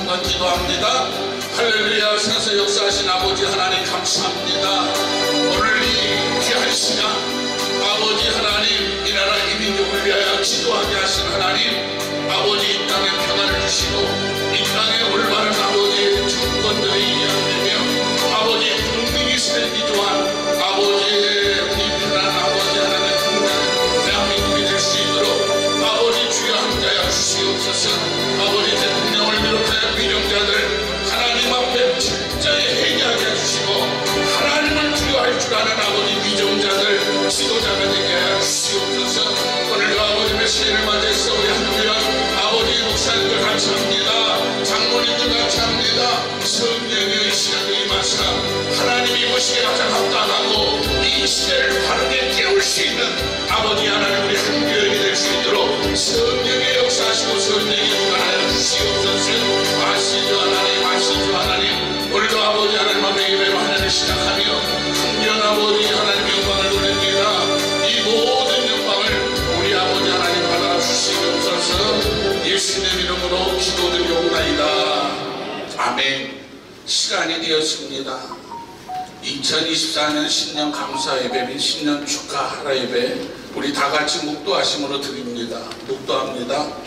순간 기도합니다. 할렐루야. 세상 역사하신 아버지 하나님 감사합니다. 오늘 이 귀한 시간 아버지 하나님 이 나라 이 민족을 위하여 기도하게 하신 하나님 아버지 이 땅에 평안을 주시고 이 땅에 올바른 아버지의 정권들이 이양되며 아버지 분명히 살기 좋아한 아버지의 우리 편한 아버지 하나님의 국가는 대한민국이 될 수 있도록 아버지 주여 함께하여 주시옵소서. 아버지 대통령을 비롯해 위정자들 하나님 앞에 철저히 회개하게 해주시고 하나님을 두려워할 줄 아는 아버지 위정자들 지도자가 되게 하여 주시옵소서. 오늘도 아버지 메시지를 맞이해서 우리 한국이랑 아버지 목사님들 감사합니다. 장로님들 감사합니다. 성령의 시간을 임하사 하나님이 보시기에 가장 합당하고 이 시대를 바르게 깨울 수 있는 아버지 하나님 우리 한교연이 될 수 있도록 성령의 역사하시고 성령의 주관하여 주시옵소서. 아시죠 하나님, 아시죠 하나님. 오늘도 아버지 하나님 앞에 예배로 하나님을 시작하며 한교연 아버지 하나님 영광을 돌립니다. 이 모든 영광을 우리 아버지 하나님 받아 주시옵소서. 예수님 이름으로 기도드리옵나이다. 아멘. 시간이 되었습니다. 2024년 신년 감사 예배 및 신년 축하 하라 예배 우리 다 같이 묵도하심으로 드립니다. 묵도합니다.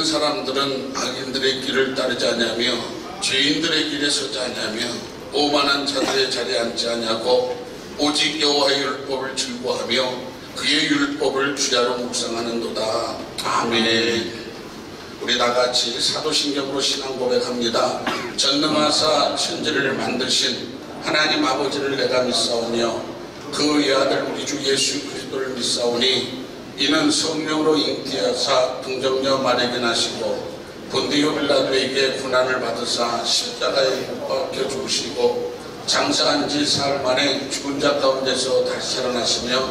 사람들은 악인들의 길을 따르지 아니하며 죄인들의 길에 서지 아니하며 오만한 자들의 자리에 앉지 아니하고 오직 여호와의 율법을 즐거워하며 그의 율법을 주야로 묵상하는도다. 아멘. 우리 다같이 사도신경으로 신앙 고백합니다. 전능하사 천지를 만드신 하나님 아버지를 내가 믿사오며 그 외아들 우리 주 예수 그리스도를 믿사오니 이는 성령으로 잉태하사 동정녀 마리아에게 나시고 본디오 빌라도에게 고난을 받으사 십자가에 못 박혀 죽으시고 장사한 지 사흘 만에 죽은 자 가운데서 다시 살아나시며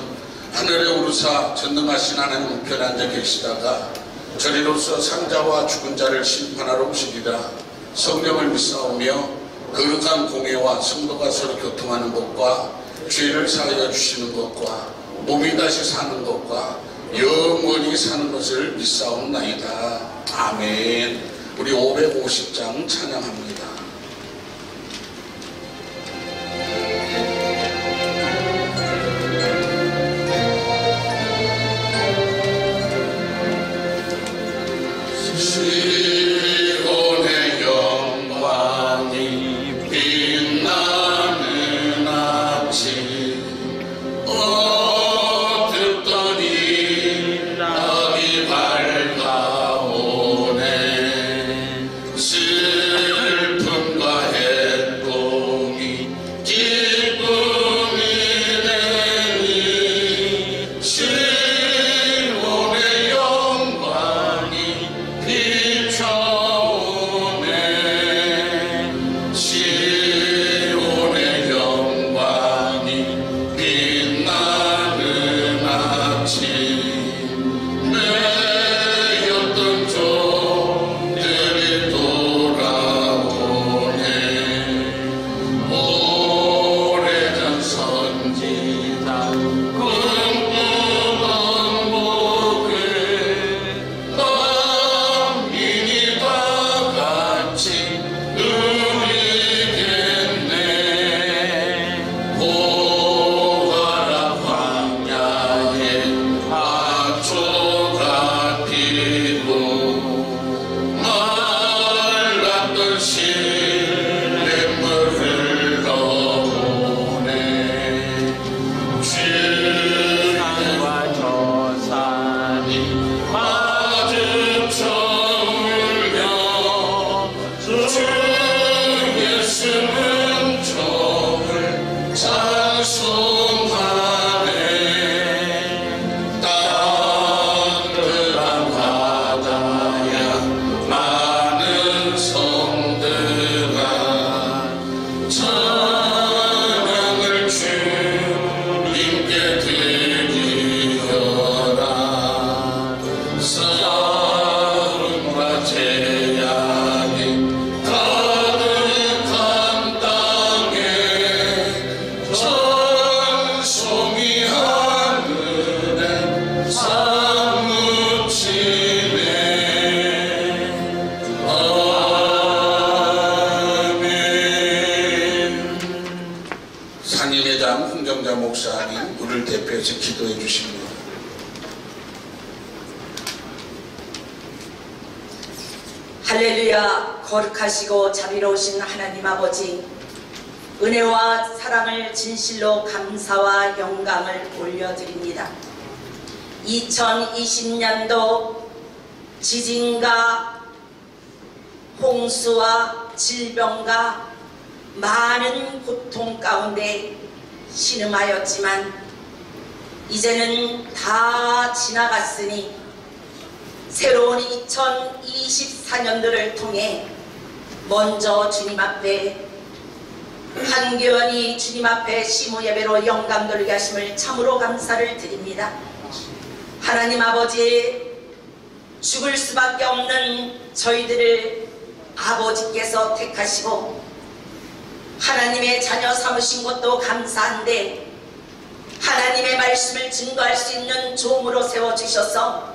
하늘에 오르사 전능하신 하나님 우편에 앉아 계시다가 저리로서 산자와 죽은 자를 심판하러 오시리라. 성령을 믿사오며 거룩한 공예와 성도가 서로 교통하는 것과 죄를 사하여 주시는 것과 몸이 다시 사는 것과 영원히 사는 것을 믿사옵나이다. 아멘. 우리 550장 찬양합니다. 시온의 영광이 비춰 할렐루야. 거룩하시고 자비로우신 하나님 아버지, 은혜와 사랑을 진실로 감사와 영광을 올려드립니다. 2020년도 지진과 홍수와 질병과 많은 고통 가운데 신음하였지만 이제는 다 지나갔으니 새로운 2024년도를 통해 먼저 주님 앞에 한교원이 주님 앞에 시무 예배로 영감 돌리게 하심을 참으로 감사를 드립니다. 하나님 아버지, 죽을 수밖에 없는 저희들을 아버지께서 택하시고 하나님의 자녀 삼으신 것도 감사한데 하나님의 말씀을 증거할 수 있는 종으로 세워주셔서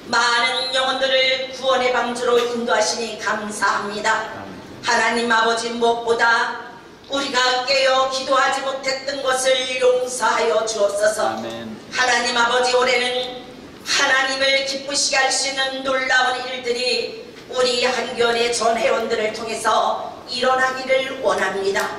많은 영혼들을 구원의 방주로 인도하시니 감사합니다. 하나님 아버지, 무엇보다 우리가 깨어 기도하지 못했던 것을 용서하여 주옵소서. 아멘. 하나님 아버지, 올해는 하나님을 기쁘시게 할 수 있는 놀라운 일들이 우리 한교원의 전 회원들을 통해서 일어나기를 원합니다.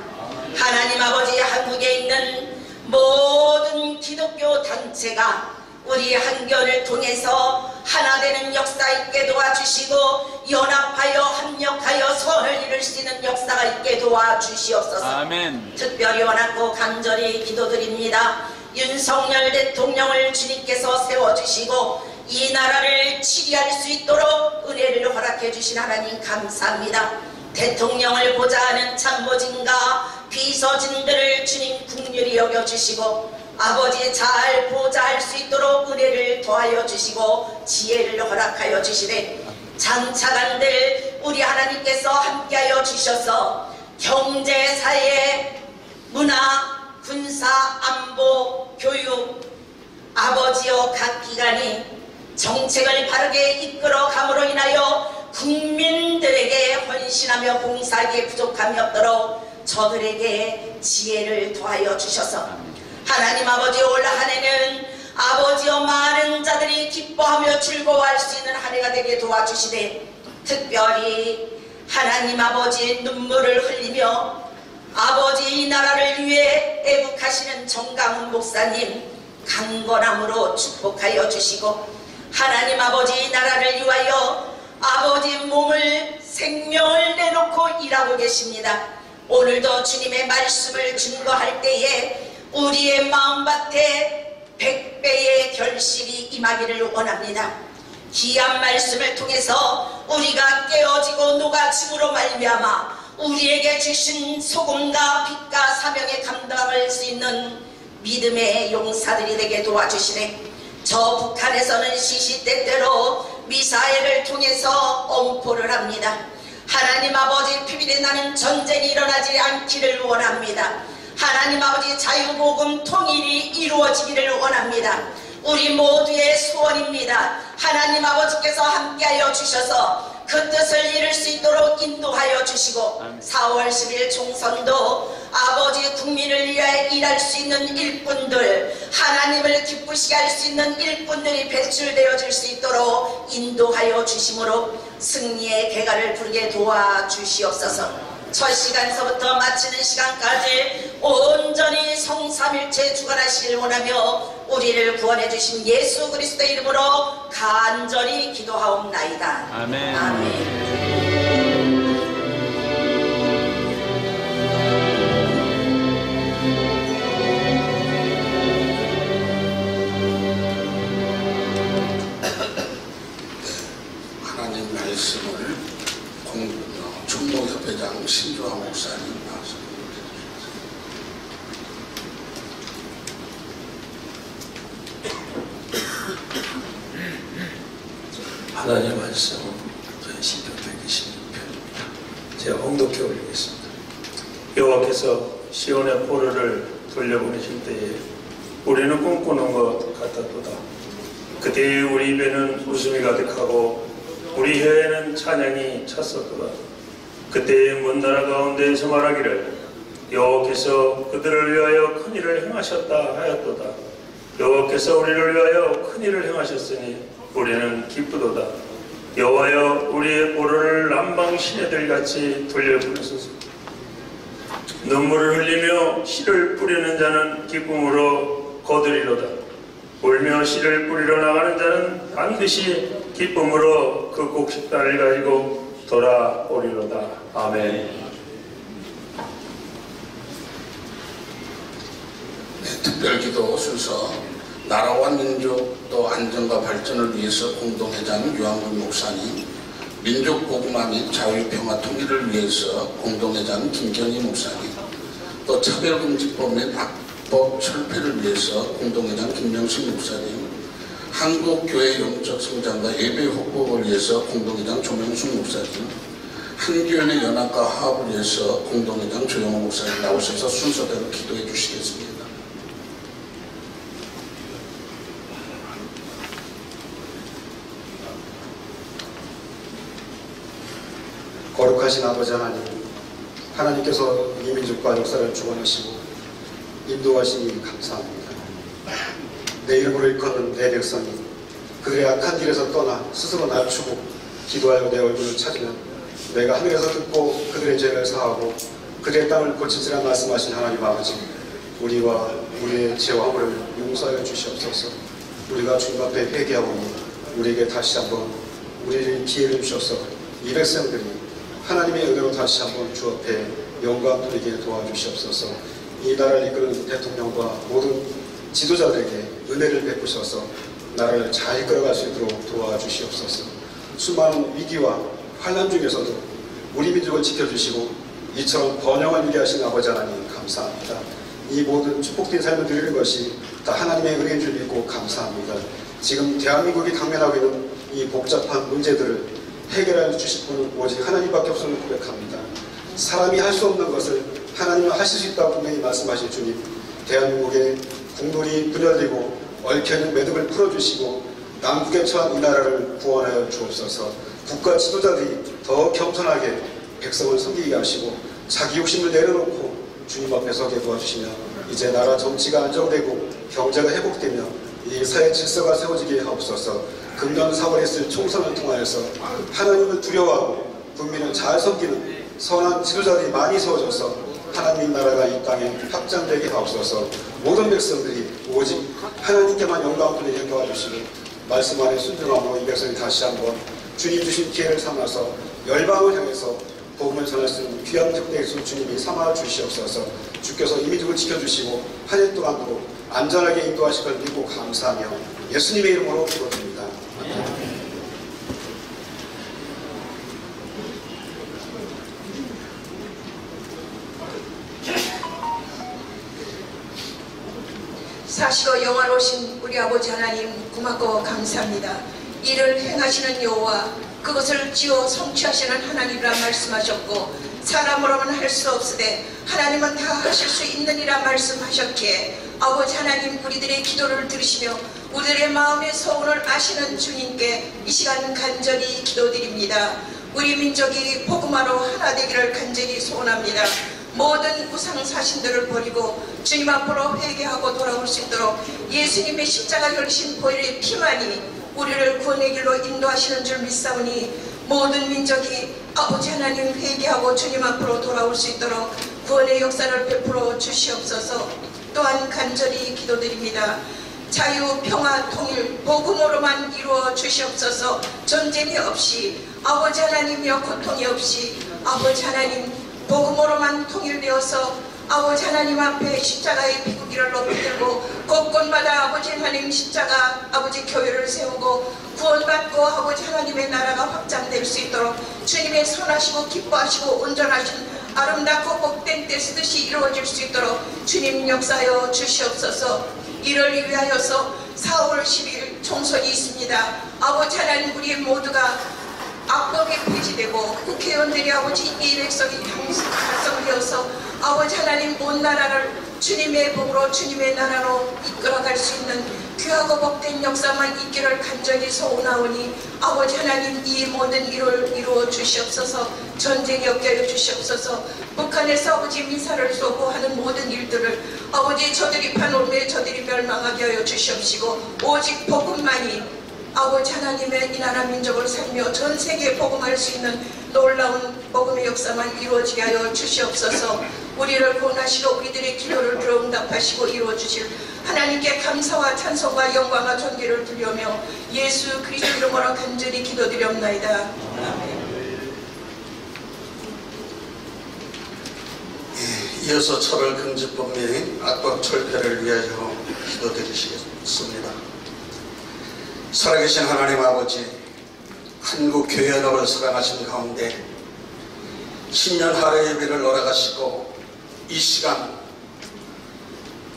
하나님 아버지, 한국에 있는 모든 기독교 단체가 우리 한교원을 통해서 하나 되는 역사 있게 도와주시고 연합하여 합력하여 선을 이룰 수 있는 역사가 있게 도와주시옵소서. 아멘. 특별히 원하고 간절히 기도드립니다. 윤석열 대통령을 주님께서 세워주시고 이 나라를 치리할 수 있도록 은혜를 허락해 주신 하나님 감사합니다. 대통령을 보좌하는 참모진과 비서진들을 주님 긍휼히 여겨주시고 아버지 잘 보좌할 수 있도록 은혜를 더하여 주시고 지혜를 허락하여 주시되 장차관들 우리 하나님께서 함께하여 주셔서 경제, 사회, 문화, 군사, 안보, 교육 아버지여 각 기관이 정책을 바르게 이끌어 감으로 인하여 국민들에게 헌신하며 봉사하기에 부족함이 없도록 저들에게 지혜를 더하여 주셔서 하나님 아버지, 올 한해는 아버지여 많은 자들이 기뻐하며 즐거워할 수 있는 한 해가 되게 도와주시되 특별히 하나님 아버지 눈물을 흘리며 아버지 이 나라를 위해 애국하시는 정강훈 목사님 강건함으로 축복하여 주시고 하나님 아버지 이 나라를 위하여 아버지 몸을 생명을 내놓고 일하고 계십니다. 오늘도 주님의 말씀을 증거할 때에 우리의 마음밭에 100배의 결실이 임하기를 원합니다. 귀한 말씀을 통해서 우리가 깨어지고 녹아짐으로 말미암아 우리에게 주신 소금과 빛과 사명의 감당할 수 있는 믿음의 용사들이 되게 도와주시네. 저 북한에서는 시시때때로 미사일을 통해서 엄포를 합니다. 하나님 아버지, 피비린내 나는 전쟁이 일어나지 않기를 원합니다. 하나님 아버지, 자유복음 통일이 이루어지기를 원합니다. 우리 모두의 소원입니다. 하나님 아버지께서 함께하여 주셔서 그 뜻을 이룰 수 있도록 인도하여 주시고 4월 10일 총선도 아버지 국민을 위해 일할 수 있는 일꾼들, 하나님을 기쁘시게 할 수 있는 일꾼들이 배출되어질 수 있도록 인도하여 주심으로 승리의 개가를 부르게 도와주시옵소서. 첫 시간서부터 마치는 시간까지 온전히 성삼일체 주관하시길 원하며 우리를 구원해 주신 예수 그리스도의 이름으로 간절히 기도하옵나이다. 아멘. 아멘. 하나님 말씀을 충동협회장 신조아 목사님 나와서 하나님의 말씀은 신경 126편입니다. 제가 홍독해 올리겠습니다. 여호와께서 시온의 포로를 돌려보내실 때에 우리는 꿈꾸는 것 같았도다. 그때에 우리 입에는 웃음이 가득하고 우리 혀에는 찬양이 찼었도다. 그때에 먼 나라 가운데에서 말하기를 여호와께서 그들을 위하여 큰 일을 행하셨다 하였도다. 여호와께서 우리를 위하여 큰 일을 행하셨으니 우리는 기쁘도다. 여호와여 우리의 보혈을 남방 시내들같이 돌려보내소서. 눈물을 흘리며 씨를 뿌리는 자는 기쁨으로 거두리로다. 울며 씨를 뿌리러 나가는 자는 반드시 기쁨으로 그 곡식단을 가지고 돌아오리로다. 아멘. 네, 특별기도 순서 나라와 민족 또 안정과 발전을 위해서 공동회장 유한군 목사님, 민족 복음화 및 자유평화 통일을 위해서 공동회장 김경희 목사님, 또 차별금지법 및 악법 철폐를 위해서 공동회장 김명식 목사님, 한국교회 영적 성장과 예배 확보를 위해서 공동회장 조명숙 목사님, 한교연의 연합과 화합을 위해서 공동회장 조영호 목사님 나오셔서 순서대로 기도해 주시겠습니다. 거룩하신 아버지 하나님, 하나님께서 이 민족과 역사를 주관하시고 인도하시니 감사합니다. 내 이름으로 일컫는 내 백성이 그들의 악한 길에서 떠나 스스로 낮추고 기도하여 내 얼굴을 찾으면 내가 하늘에서 듣고 그들의 죄를 사하고 그들의 땅을 고치시라 말씀하신 하나님 아버지, 우리와 우리의 죄와 허물을 용서하여 주시옵소서. 우리가 주님 앞에 회개하오니 우리에게 다시 한번 우리를 기회를 주셔서 이 백성들이 하나님의 은혜로 다시 한번 주 앞에 영광 돌리게 도와주시옵소서. 이 나라를 이끄는 대통령과 모든 지도자들에게 은혜를 베푸셔서 나라를 잘 이끌어갈 수 있도록 도와주시옵소서. 수많은 위기와 환난 중에서도 우리 민족을 지켜주시고 이처럼 번영을 이루게 하신 아버지 하나님 감사합니다. 이 모든 축복된 삶을 드리는 것이 다 하나님의 은혜인 줄 믿고 감사합니다. 지금 대한민국이 당면하고 있는 이 복잡한 문제들을 해결해 주실 분은 오직 하나님밖에 없음을 고백합니다. 사람이 할 수 없는 것을 하나님은 하실 수 있다고 분명히 말씀하신 주님, 대한민국의 국론이 분열되고 얽혀있는 매듭을 풀어주시고 남북에 처한 이 나라를 구원하여 주옵소서. 국가 지도자들이 더 겸손하게 백성을 섬기게 하시고 자기 욕심을 내려놓고 주님 앞에 서게 도와주시며 이제 나라 정치가 안정되고 경제가 회복되며 이 사회 질서가 세워지게 하옵소서. 금년 4월에 있을 총선을 통하여서 하나님을 두려워하고 국민을 잘 섬기는 선한 지도자들이 많이 세워져서 하나님 나라가 이 땅에 확장되게 하옵소서. 모든 백성들이 오직 하나님께만 영광 돌리게 도와주시고 말씀 안에 순종함으로 이 백성이 다시 한번 주님 주신 기회를 삼아서 열방을 향해서 복음을 전할 수 있는 귀한 특대의 주님이 삼아 주시옵소서. 주께서 이 민족을 지켜주시고 한 해 동안도 안전하게 인도하실 걸 믿고 감사하며 예수님의 이름으로 기도드립니다. 사시고 영화로우신 우리 아버지 하나님 고맙고 감사합니다. 이를 행하시는 여호와 그것을 지어 성취하시는 하나님이라 말씀하셨고 사람으로는 할 수 없으되 하나님은 다 하실 수 있느니라 말씀하셨기에 아버지 하나님 우리들의 기도를 들으시며 우리들의 마음의 소원을 아시는 주님께 이 시간 간절히 기도드립니다. 우리 민족이 복음화로 하나 되기를 간절히 소원합니다. 모든 우상 사신들을 버리고 주님 앞으로 회개하고 돌아올 수 있도록 예수님의 십자가 열신 보혈의 피만이 우리를 구원의 길로 인도하시는 줄 믿사오니 모든 민족이 아버지 하나님 회개하고 주님 앞으로 돌아올 수 있도록 구원의 역사를 베풀어 주시옵소서. 또한 간절히 기도드립니다. 자유, 평화, 통일, 복음으로만 이루어 주시옵소서. 전쟁이 없이 아버지 하나님이여 고통이 없이 아버지 하나님 복음으로만 통일되어서 아버지 하나님 앞에 십자가의 비구기를 높이 들고 곳곳마다 아버지 하나님 십자가 아버지 교회를 세우고 구원받고 아버지 하나님의 나라가 확장될 수 있도록 주님의 선하시고 기뻐하시고 온전하신 아름답고 복된 때 쓰듯이 이루어질 수 있도록 주님 역사하여 주시옵소서. 이를 위하여서 4월 10일 총선이 있습니다. 아버지 하나님 우리 모두가 악법이 폐지되고 국회의원들이 아버지 이 백성이 달성되어서 아버지 하나님 온 나라를 주님의 복으로 주님의 나라로 이끌어갈 수 있는 귀하고 복된 역사만 있기를 간절히 소원하오니 아버지 하나님 이 모든 일을 이루어 주시옵소서. 전쟁이 없게 하여 주시옵소서. 북한에서 아버지 미사를 쏘고 하는 모든 일들을 아버지 저들이 파놓으며 저들이 멸망하게 하여 주시옵시고 오직 복음만이 아버지 하나님의 이 나라 민족을 살며 전 세계에 복음할 수 있는 놀라운 복음의 역사만 이루어지게 하여 주시옵소서. 우리를 구원하시고 우리들의 기도를 들어 응답하시고 이루어 주실 하나님께 감사와 찬송과 영광과 존귀를 드리며 예수 그리스도 이름으로 간절히 기도드리옵나이다. 아멘. 이어서 차별금지법 및 악법 철폐를 위하여 기도드리시겠습니다. 살아계신 하나님 아버지, 한국교회연합을 사랑하신 가운데 10년 하루 예배를 허락하시고 이 시간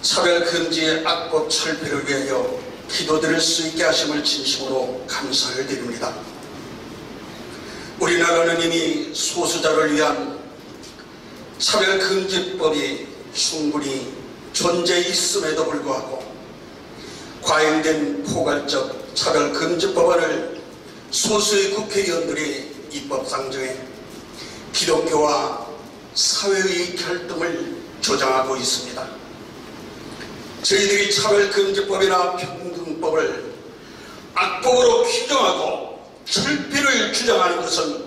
차별금지 악법 철폐를 위하여 기도드릴 수 있게 하심을 진심으로 감사를 드립니다. 우리나라는 이미 소수자를 위한 차별금지법이 충분히 존재해 있음에도 불구하고 과잉된 포괄적 차별금지법안을 소수의 국회의원들이 입법상정해 기독교와 사회의 결등을 조장하고 있습니다. 저희들이 차별금지법이나 평등법을 악법으로 규정하고 철폐를 주장하는 것은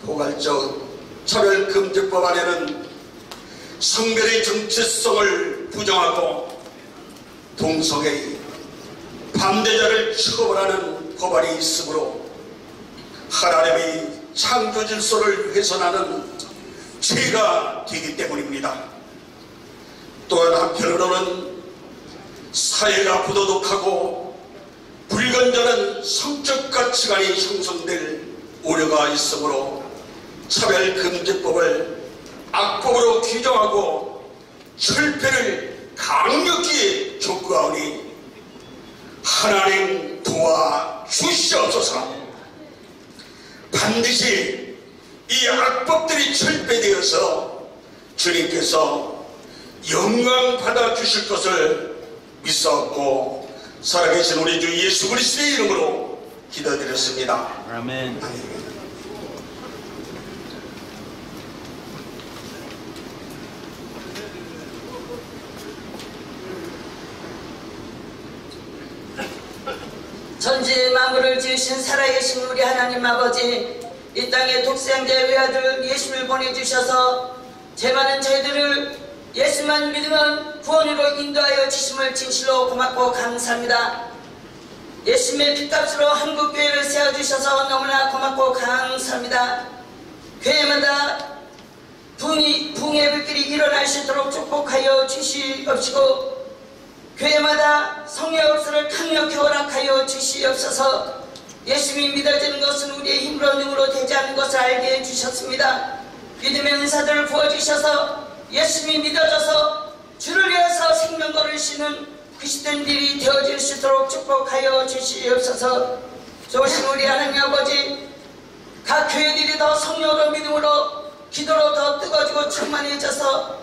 포괄적 차별금지법 안에는 성별의 정체성을 부정하고 동성애의 반대자를 처벌하는 법안이 있으므로 하나님의 창조 질서를 훼손하는 죄가 되기 때문입니다. 또한 한편으로는 사회가 부도덕하고 불건전한 성적 가치관이 형성될 우려가 있으므로 차별금지법을 악법으로 규정하고 철폐를 강력히 촉구하오니 하나님 도와주시옵소서. 반드시 이 악법들이 철폐되어서 주님께서 영광 받아주실 것을 믿사옵고 살아계신 우리 주 예수 그리스도의 이름으로 기도드렸습니다. 아멘. 천지 만물을 지으신 살아계신 우리 하나님 아버지, 이 땅에 독생자 외아들 예수를 보내주셔서 죄 많은 저희들을 예수만 믿으면 구원으로 인도하여 주심을 진실로 고맙고 감사합니다. 예수님의 핏값으로 한국교회를 세워주셔서 너무나 고맙고 감사합니다. 교회마다 붕의 불길이 일어날 수 있도록 축복하여 주시옵시고 교회마다 성령 역사를 강력히 허락하여 주시옵소서. 예수님이 믿어지는 것은 우리의 힘으로 능으로 되지 않는 것을 알게 해주셨습니다. 믿음의 은사들을 부어주셔서 예수님이 믿어져서 주를 위해서 생명 걸으시는 그리스도인들이 되어질 수 있도록 축복하여 주시옵소서. 좋으신 우리 하나님 아버지, 각 교회들이 더 성령으로 믿음으로 기도로 더 뜨거워지고 충만해져서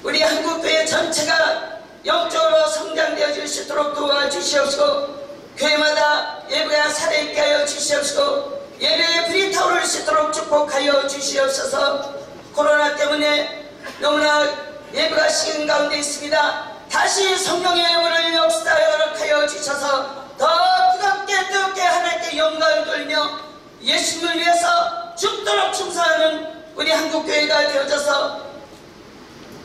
우리 한국교회 전체가 영적으로 성장되어질 수 있도록 도와주시옵시고 교회마다 예배가 살아있게 하여 주시옵시고 예배의 불이 타오를 수 있도록 축복하여 주시옵소서. 코로나 때문에 너무나 예배가 식은 가운데 있습니다. 다시 성령의 예배를 역사하여 허락하여 주셔서 더 뜨겁게 하나님께 영광을 돌며 예수님을 위해서 죽도록 충성하는 우리 한국교회가 되어져서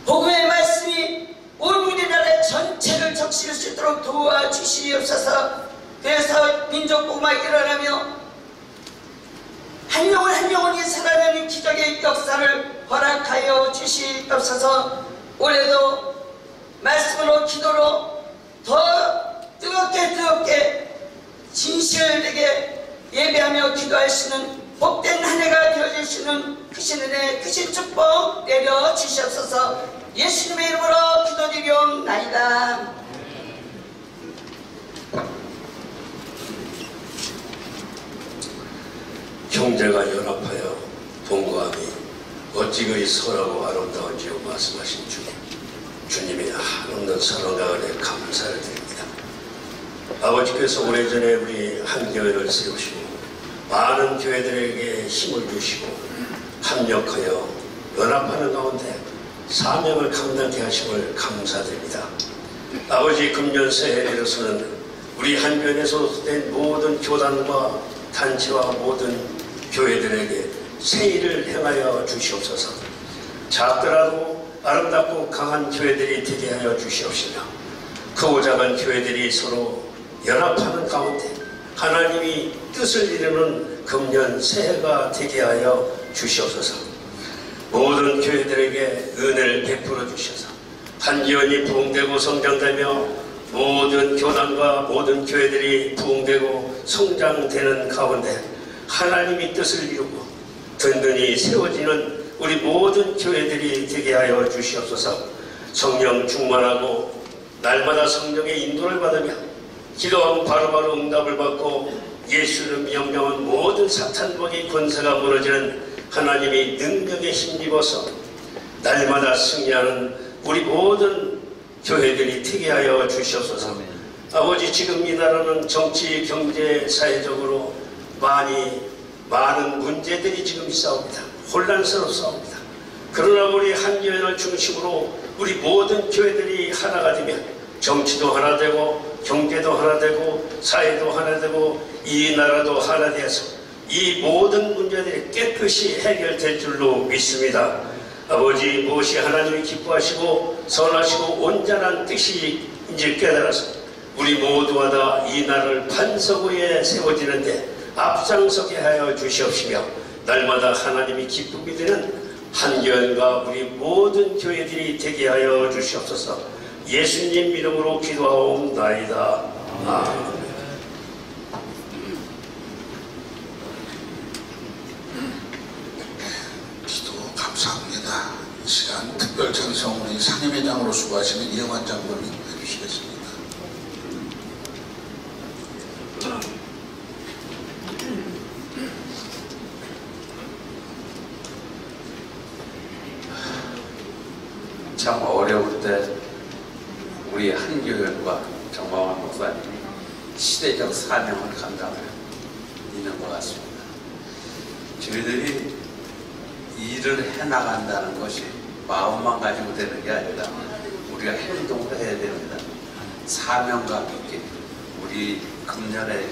복음의 말씀이 온 우리나라 전체를 적실 수 있도록 도와주시옵소서. 그래서 민족복음이 일어나며 한 영혼 한 영혼이 살아나는 기적의 역사를 허락하여 주시옵소서. 올해도 말씀으로 기도로 더 뜨겁게 진실되게 예배하며 기도할 수 있는 복된 한 해가 되어질 수 있는 크신 은혜 크신 축복 내려 주시옵소서. 예수님의 이름으로 기도드리옵나이다. 형제가 연합하여 동거함이 어찌그리 선하고 아름다운지요 말씀하신 주님의 한없는 사랑과 은혜 감사를 드립니다. 아버지께서 오래전에 우리 한 교회를 세우시고 많은 교회들에게 힘을 주시고 합력하여 연합하는 가운데 사명을 감당케 하심을 감사드립니다. 아버지 금년 새해에 들어서는 우리 한교회에 소속된 모든 교단과 단체와 모든 교회들에게 세일을 행하여 주시옵소서. 작더라도 아름답고 강한 교회들이 되게 하여 주시옵시며, 크고 작은 교회들이 서로 연합하는 가운데 하나님이 뜻을 이루는 금년 새해가 되게 하여 주시옵소서. 모든 교회들에게 은혜를 베풀어 주셔서 한기원이 부흥되고 성장되며 모든 교단과 모든 교회들이 부흥되고 성장되는 가운데 하나님이 뜻을 이루고 든든히 세워지는 우리 모든 교회들이 되게 하여 주시옵소서. 성령 충만하고 날마다 성령의 인도를 받으며 기도하면 바로바로 응답을 받고 예수를 명령한 모든 사탄복의 권세가 무너지는 하나님의 능력에 힘입어서 날마다 승리하는 우리 모든 교회들이 되게 하여 주시옵소서. 아버지, 지금 이 나라는 정치, 경제, 사회적으로 많은 문제들이 지금 있사옵니다. 혼란스럽사옵니다. 그러나 우리 한교회를 중심으로 우리 모든 교회들이 하나가 되면 정치도 하나 되고 경제도 하나 되고 사회도 하나 되고 이 나라도 하나 되어서 이 모든 문제들이 깨끗이 해결될 줄로 믿습니다. 아버지, 무엇이 하나님이 기뻐하시고 선하시고 온전한 뜻이 이제 깨달아서 우리 모두가 다 이 나라를 반석 위에 세워지는데 앞장서게 하여 주시옵시며, 날마다 하나님이 기쁨이 되는 한교회가 우리 모든 교회들이 되게 하여 주시옵소서. 예수님 이름으로 기도하옵나이다. 아멘. 기도 감사합니다. 이 시간 특별 찬송 우리 상임회장으로 수고하시는 이영환 장로님 해주시겠습니다. 참 어려울 때 우리 한교회과 정광환 목사님이 시대적 사명을 감당하고 있는 것 같습니다. 저희들이 일을 해나간다는 것이 마음만 가지고 되는 게 아니라 우리가 행동을 해야 됩니다. 사명감 있게 우리 금년에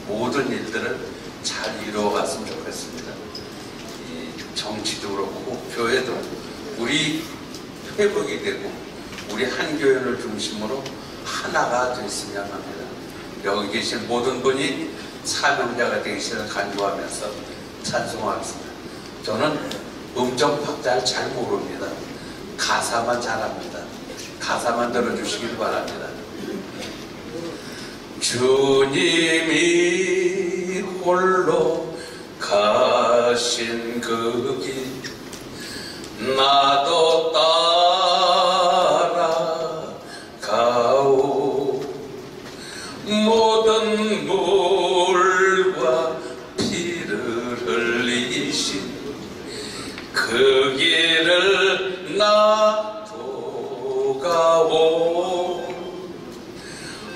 모든 일들을 잘 이루어갔으면 좋겠습니다. 이 정치도 그렇고 교회도 우리 회복이 되고 우리 한교회를 중심으로 하나가 됐으면 합니다. 여기 계신 모든 분이 사명자가 되기를 간구하면서 찬송하겠습니다. 저는 음정 박자를 잘 모릅니다. 가사만 잘합니다. 가사만 들어주시길 바랍니다. 주님이 홀로 가신 그 길 나도 따라가오. 모든 물과 피를 흘리신 그 길을 나도 가오.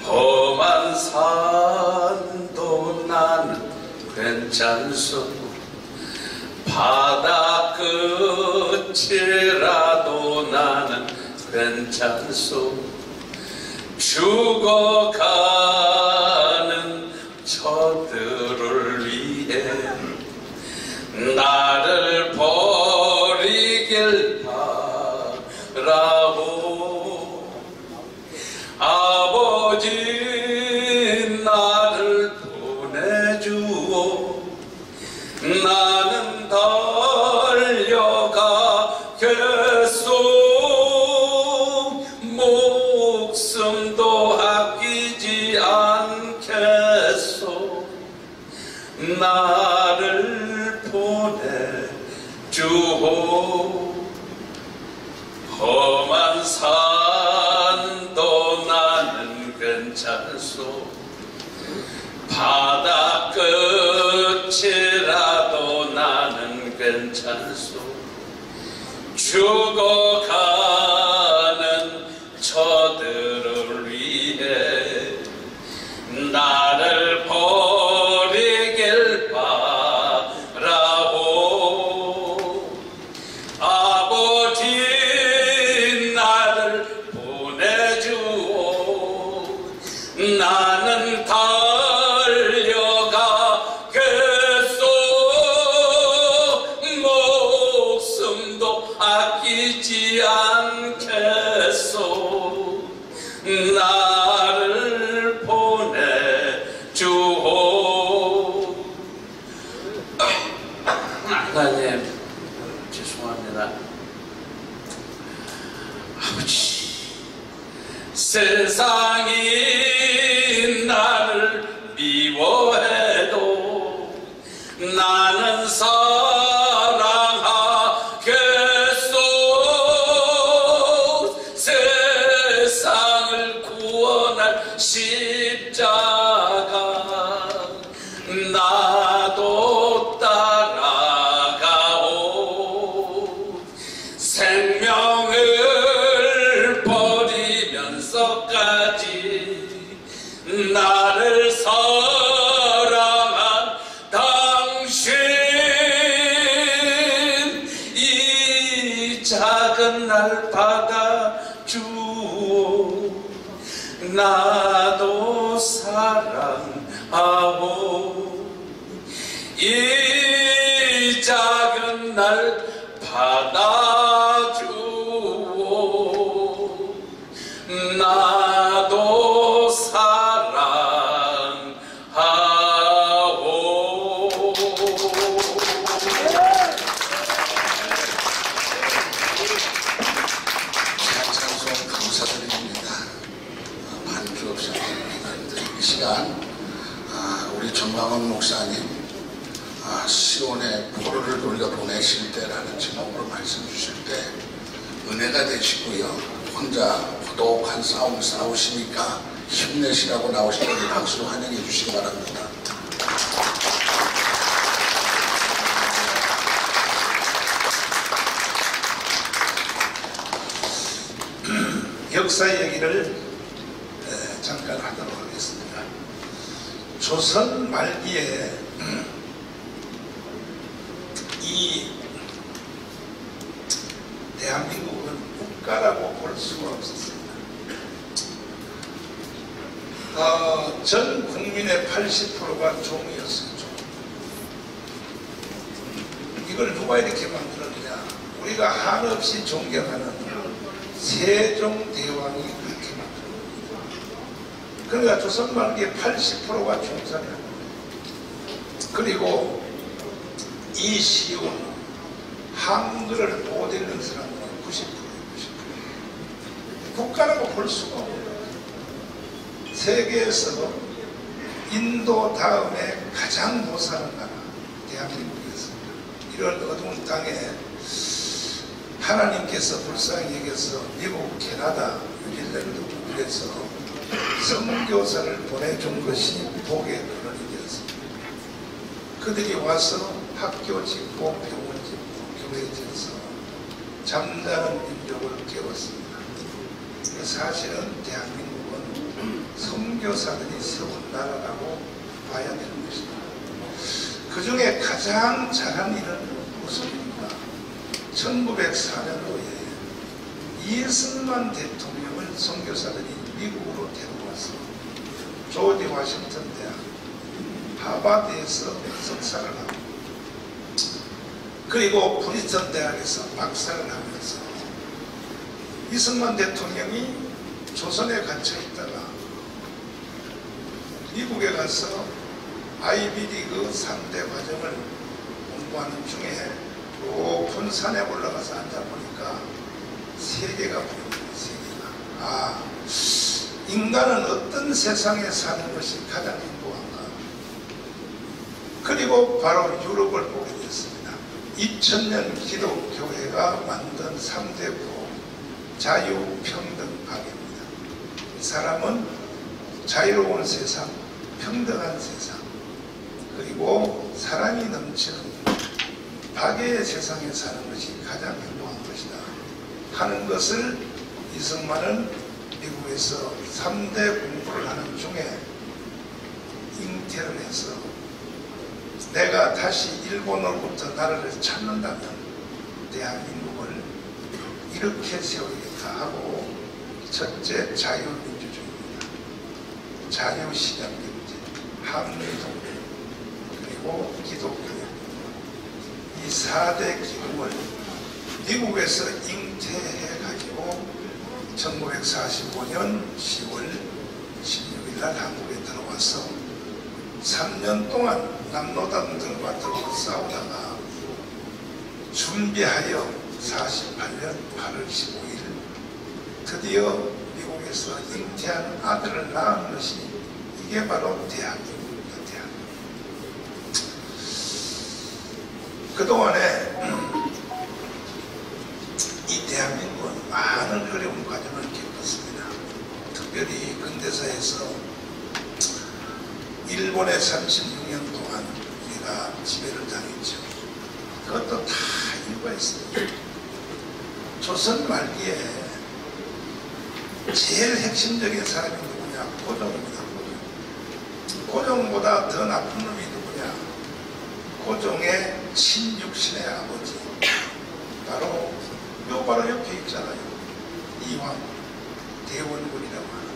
험한 산도 나는 괜찮소. 바다 끝이라도 나는 괜찮소. 죽어가는 저들을 위해 나를 버리길 바라오. 아버지 나를 보내주오. 나는 달려가겠소. 목숨도 아끼지 않겠소. 나를 보내주오. 험한 산도 나는 괜찮소. 바다 끝이라도 나는 괜찮소. 죽어가는 저들을 위해 나를 버리길 바라오. 아버지 나를 보내주오. 나는 하나님 죄송합니다. 아버지, 세상이 나를 미워해도 나는 사랑하겠소. 세상을 구원할 십자가 나도 따라가오. 생명을 버리면서까지 나를 사랑한 당신, 이 작은 날 받아주오. 나도 사랑하오. 이 작은 날 받아주오. 나도 사랑하오. 찬송 감사드립니다. 반주 없이 이 시간 우리 정광훈 목사님 시온의 포로를 돌려보내실 때라는 제목으로 말씀 주실 때 은혜가 되시고요. 혼자 고독한 싸움 싸우시니까 힘내시라고 나오실 때 박수로 환영해 주시기 바랍니다. 역사 얘기를 잠깐 하도록 하겠습니다. 조선 말기에 이 대한민국은 국가라고 볼 수가 없었습니다. 전 국민의 80%가 종이었어요. 종. 이걸 누가 이렇게 만들었느냐? 우리가 한없이 존경하는 세종대왕이 그렇게 만들었습니다. 그러니까 조선 말기에 80%가 종살이랍니다. 그리고 이 시온 한글을 못 읽는 사람은 90%예요. 90%. 국가라고 볼 수가 없어요. 세계에서도 인도 다음에 가장 못 사는 나라 대한민국이었습니다. 이런 어두운 땅에 하나님께서 불쌍히 여겨서 미국, 캐나다, 뉴질랜드, 북에서 선교사를 보내준 것이 복의 근원이 되었습니다. 그들이 와서 학교 짓고 병원 짓고 교회 지어서 잠자는 민족을 깨웠습니다. 사실은 대한민국은 선교사들이 세운 나라라고 봐야 되는 것입니다. 그 중에 가장 잘한 일은 무슨 일입니까? 1904년도에 이승만 대통령을 선교사들이 미국으로 데려와서 조지 워싱턴 대학, 하버드에서 석사를 하고 그리고 프린스턴 대학에서 박사를 하면서 이승만 대통령이 조선에 갇혀 있다가 미국에 가서 아이비리그 3대 과정을 공부하는 중에 높은 산에 올라가서 앉아보니까 세계가 보입니다. 세계가. 인간은 어떤 세상에 사는 것이 가장 행복한가? 그리고 바로 유럽을 보게 됐습니다. 2000년 기독교회가 만든 3대 구호 자유평등박입니다. 이 사람은 자유로운 세상, 평등한 세상, 그리고 사랑이 넘치는 박애의 세상에 사는 것이 가장 행복한 것이다 하는 것을 이승만은 미국에서 3대 공부를 하는 중에 잉태를 해서 내가 다시 일본으로부터 나라를 찾는다면 대한민국을 이렇게 세우겠다 하고 첫째 자유민주주의입니다. 자유시장경제, 한미동맹, 그리고 기독교회 이 4대 기금을 미국에서 잉태해가지고 1945년 10월 16일 날 한국에 들어와서 3년 동안 남노당들과 들고 싸우다가 준비하여 48년 8월 15일 드디어 미국에서 잉태한 아들을 낳은 것이 이게 바로 대한민국입니다. 그동안에 이 대한민국은 많은 어려운 과정을 겪었습니다. 특별히 근대사에서 일본에 36년 동안 우리가 지배를 당했죠. 그것도 다 이유가 있습니다. 조선 말기에 제일 핵심적인 사람이 누구냐? 고종입니다. 고종보다 더 나쁜 놈이 누구냐? 고종의 친육신의 아버지, 바로 옆에 있잖아요. 이황 대원군이라고 하는.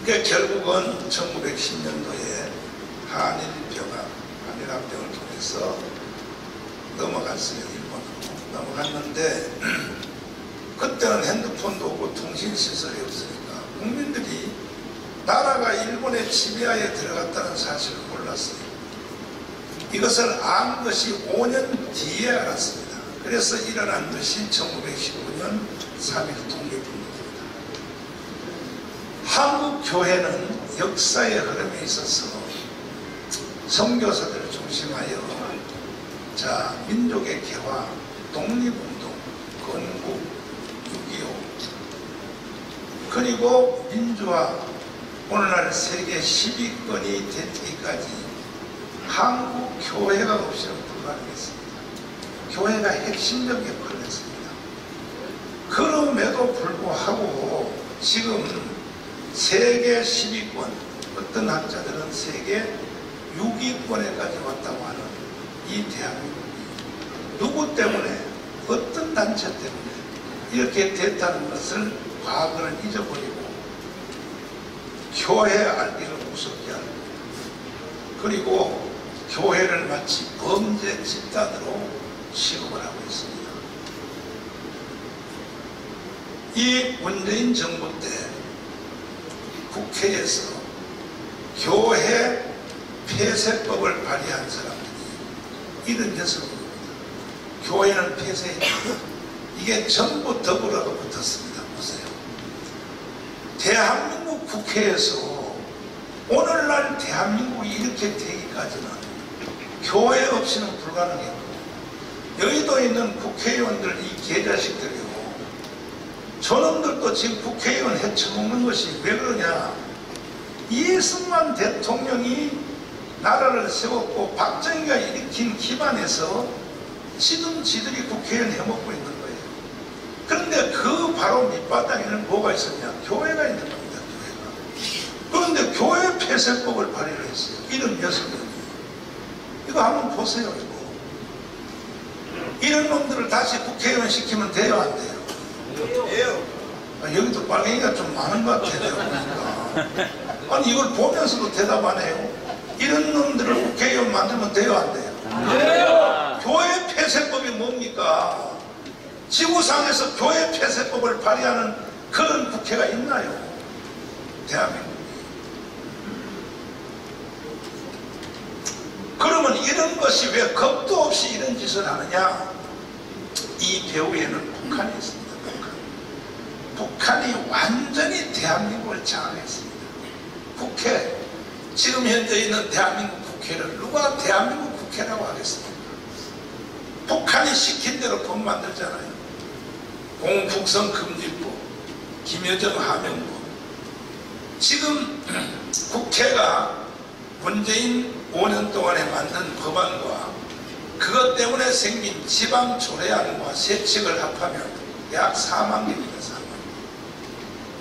그러니까 결국은 1910년도에 한일합병을 통해서 넘어갔어요. 일본으로 넘어갔는데 그때는 핸드폰도 없고 통신시설이 없으니까 국민들이 나라가 일본의 지배하에 들어갔다는 사실을 몰랐어요. 이것을 안 것이 5년 뒤에 알았습니다. 그래서 일어난 것이 1919년 3.1 독립운동입니다. 한국 교회는 역사의 흐름에 있어서 선교사들을 중심하여 민족의 개화, 독립운동, 건국, 6.25 그리고 민주화, 오늘날 세계 10위권이 되기까지 한국 교회가 없이는 불가능했습니다. 교회가 핵심적 역할을 했습니다. 그럼에도 불구하고 지금 세계 10위권, 어떤 학자들은 세계 6위권에까지 왔다고 하는 이 대한민국이 누구 때문에, 어떤 단체 때문에 이렇게 됐다는 것을 과거를 잊어버리고 교회 알기를 무섭게 하고, 그리고 교회를 마치 범죄 집단으로 취급을 하고 있습니다. 이 문재인 정부 때 국회에서 교회 폐쇄법을 발의한 사람들이 76명입니다. 교회는 폐쇄입니다. 이게 전부 더불어가 붙었습니다. 보세요. 대한민국 국회에서 오늘날 대한민국이 이렇게 되기까지는 교회 없이는 불가능했고, 여의도에 있는 국회의원들 이 개자식들이요, 저놈들도 지금 국회의원 해쳐먹는 것이 왜 그러냐? 이승만 대통령이 나라를 세웠고 박정희가 일으킨 기반에서 지금 지들이 국회의원 해먹고 있는 거예요. 그런데 그 바로 밑바닥에는 뭐가 있었냐? 교회가 있는 겁니다. 교회가. 그런데 교회 폐쇄법을 발의를 했어요. 76명이. 이거 한번 보세요. 이런 놈들을 다시 국회의원 시키면 돼요, 안 돼요? 여기도 빨갱이가 좀 많은 것 같아요. 보니까. 아니 이걸 보면서도 대답 안 해요. 이런 놈들을 국회의원 만들면 돼요, 안 돼요? 교회 폐쇄법이 뭡니까? 지구상에서 교회 폐쇄법을 발의하는 그런 국회가 있나요? 대한민국이. 그러면 이런 것이 왜 겁도 없이 이런 짓을 하느냐? 이 배후에는 북한이 있습니다. 북한이 완전히 대한민국을 장악했습니다. 국회, 지금 현재 있는 대한민국 국회를 누가 대한민국 국회라고 하겠습니까? 북한이 시킨 대로 법 만들잖아요. 공국성 금지법, 김여정 하명법. 지금 국회가 문재인 5년 동안에 만든 법안과 그것 때문에 생긴 지방 조례안과 세칙을 합하면 약 4만 개입니다. 4만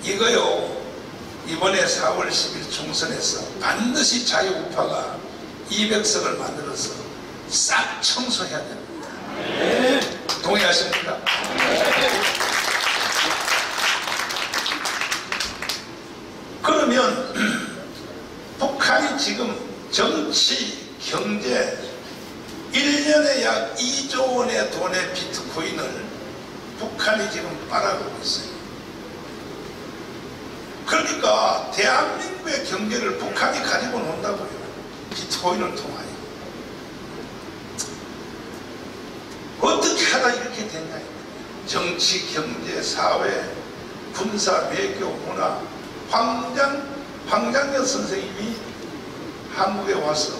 개. 이거요, 이번에 4월 10일 총선에서 반드시 자유우파가 200석을 만들어서 싹 청소해야 됩니다. 동의하십니까? 그러면 북한이 지금 정치, 경제 1년에 약 2조 원의 돈의 비트코인을 북한이 지금 빨아가고 있어요. 그러니까 대한민국의 경제를 북한이 가지고 논다고요. 비트코인을 통하여. 어떻게 하다 이렇게 됐냐. 정치, 경제, 사회, 군사, 외교, 문화. 황장엽 선생님이 한국에 와서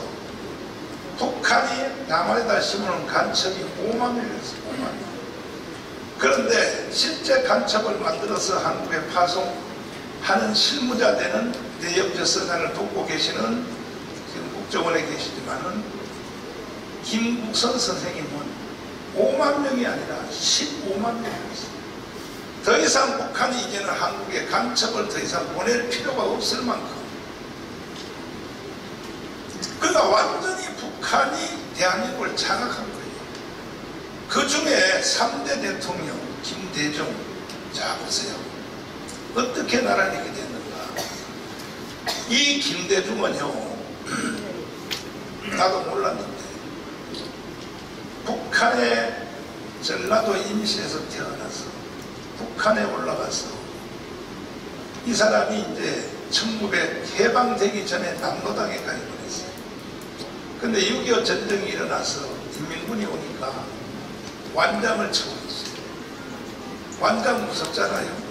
북한이 남한에다 심어놓은 간첩이 5만 명이었어요. 5만 명. 그런데 실제 간첩을 만들어서 한국에 파송하는 실무자 되는 내역조 선장을 돕고 계시는 지금 국정원에 계시지만은 김국선 선생님은 5만 명이 아니라 15만 명이었어요. 더 이상 북한이 이제는 한국에 간첩을 더 이상 보낼 필요가 없을 만큼, 그러니까 완전히 북한이 대한민국을 장악한 거예요. 그 중에 3대 대통령 김대중, 자 보세요. 어떻게 나라를 이렇게 됐는가. 이 김대중은요, 나도 몰랐는데 북한의 전라도 임실에서 태어나서 북한에 올라가서, 이 사람이 이제 1900 해방되기 전에 남로당에 가입을 했어요. 근데 6.25 전쟁이 일어나서 인민군이 오니까 완장을 쳐버렸어요. 완장 무섭잖아요.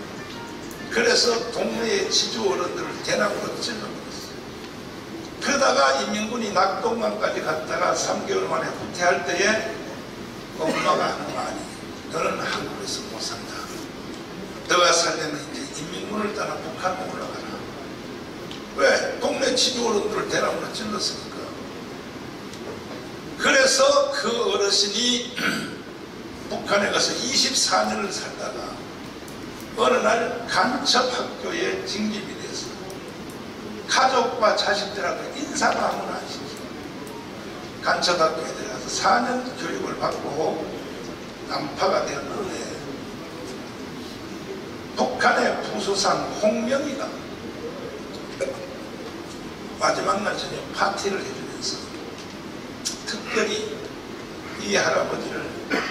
그래서 동네의 지주 어른들을 대나무로 찔러버렸어요. 그러다가 인민군이 낙동강까지 갔다가 3개월 만에 후퇴할 때에 엄마가 하는 말이, 너는 한국에서 못 산다. 너가 살려면 이제 인민군을 따라 북한으로 올라가라. 왜? 동네 지주 어른들을 대나무로 찔렀으니까. 그래서 그 어르신이 북한에 가서 24년을 살다가 어느 날 간첩학교에 징집이 돼서 가족과 자식들하고 인사도 아무나 안 시키고 간첩학교에 들어가서 4년 교육을 받고 남파가 되었는데, 북한의 부수상 홍명희가 마지막 날 저녁 파티를 해주면서 특별히 이 할아버지를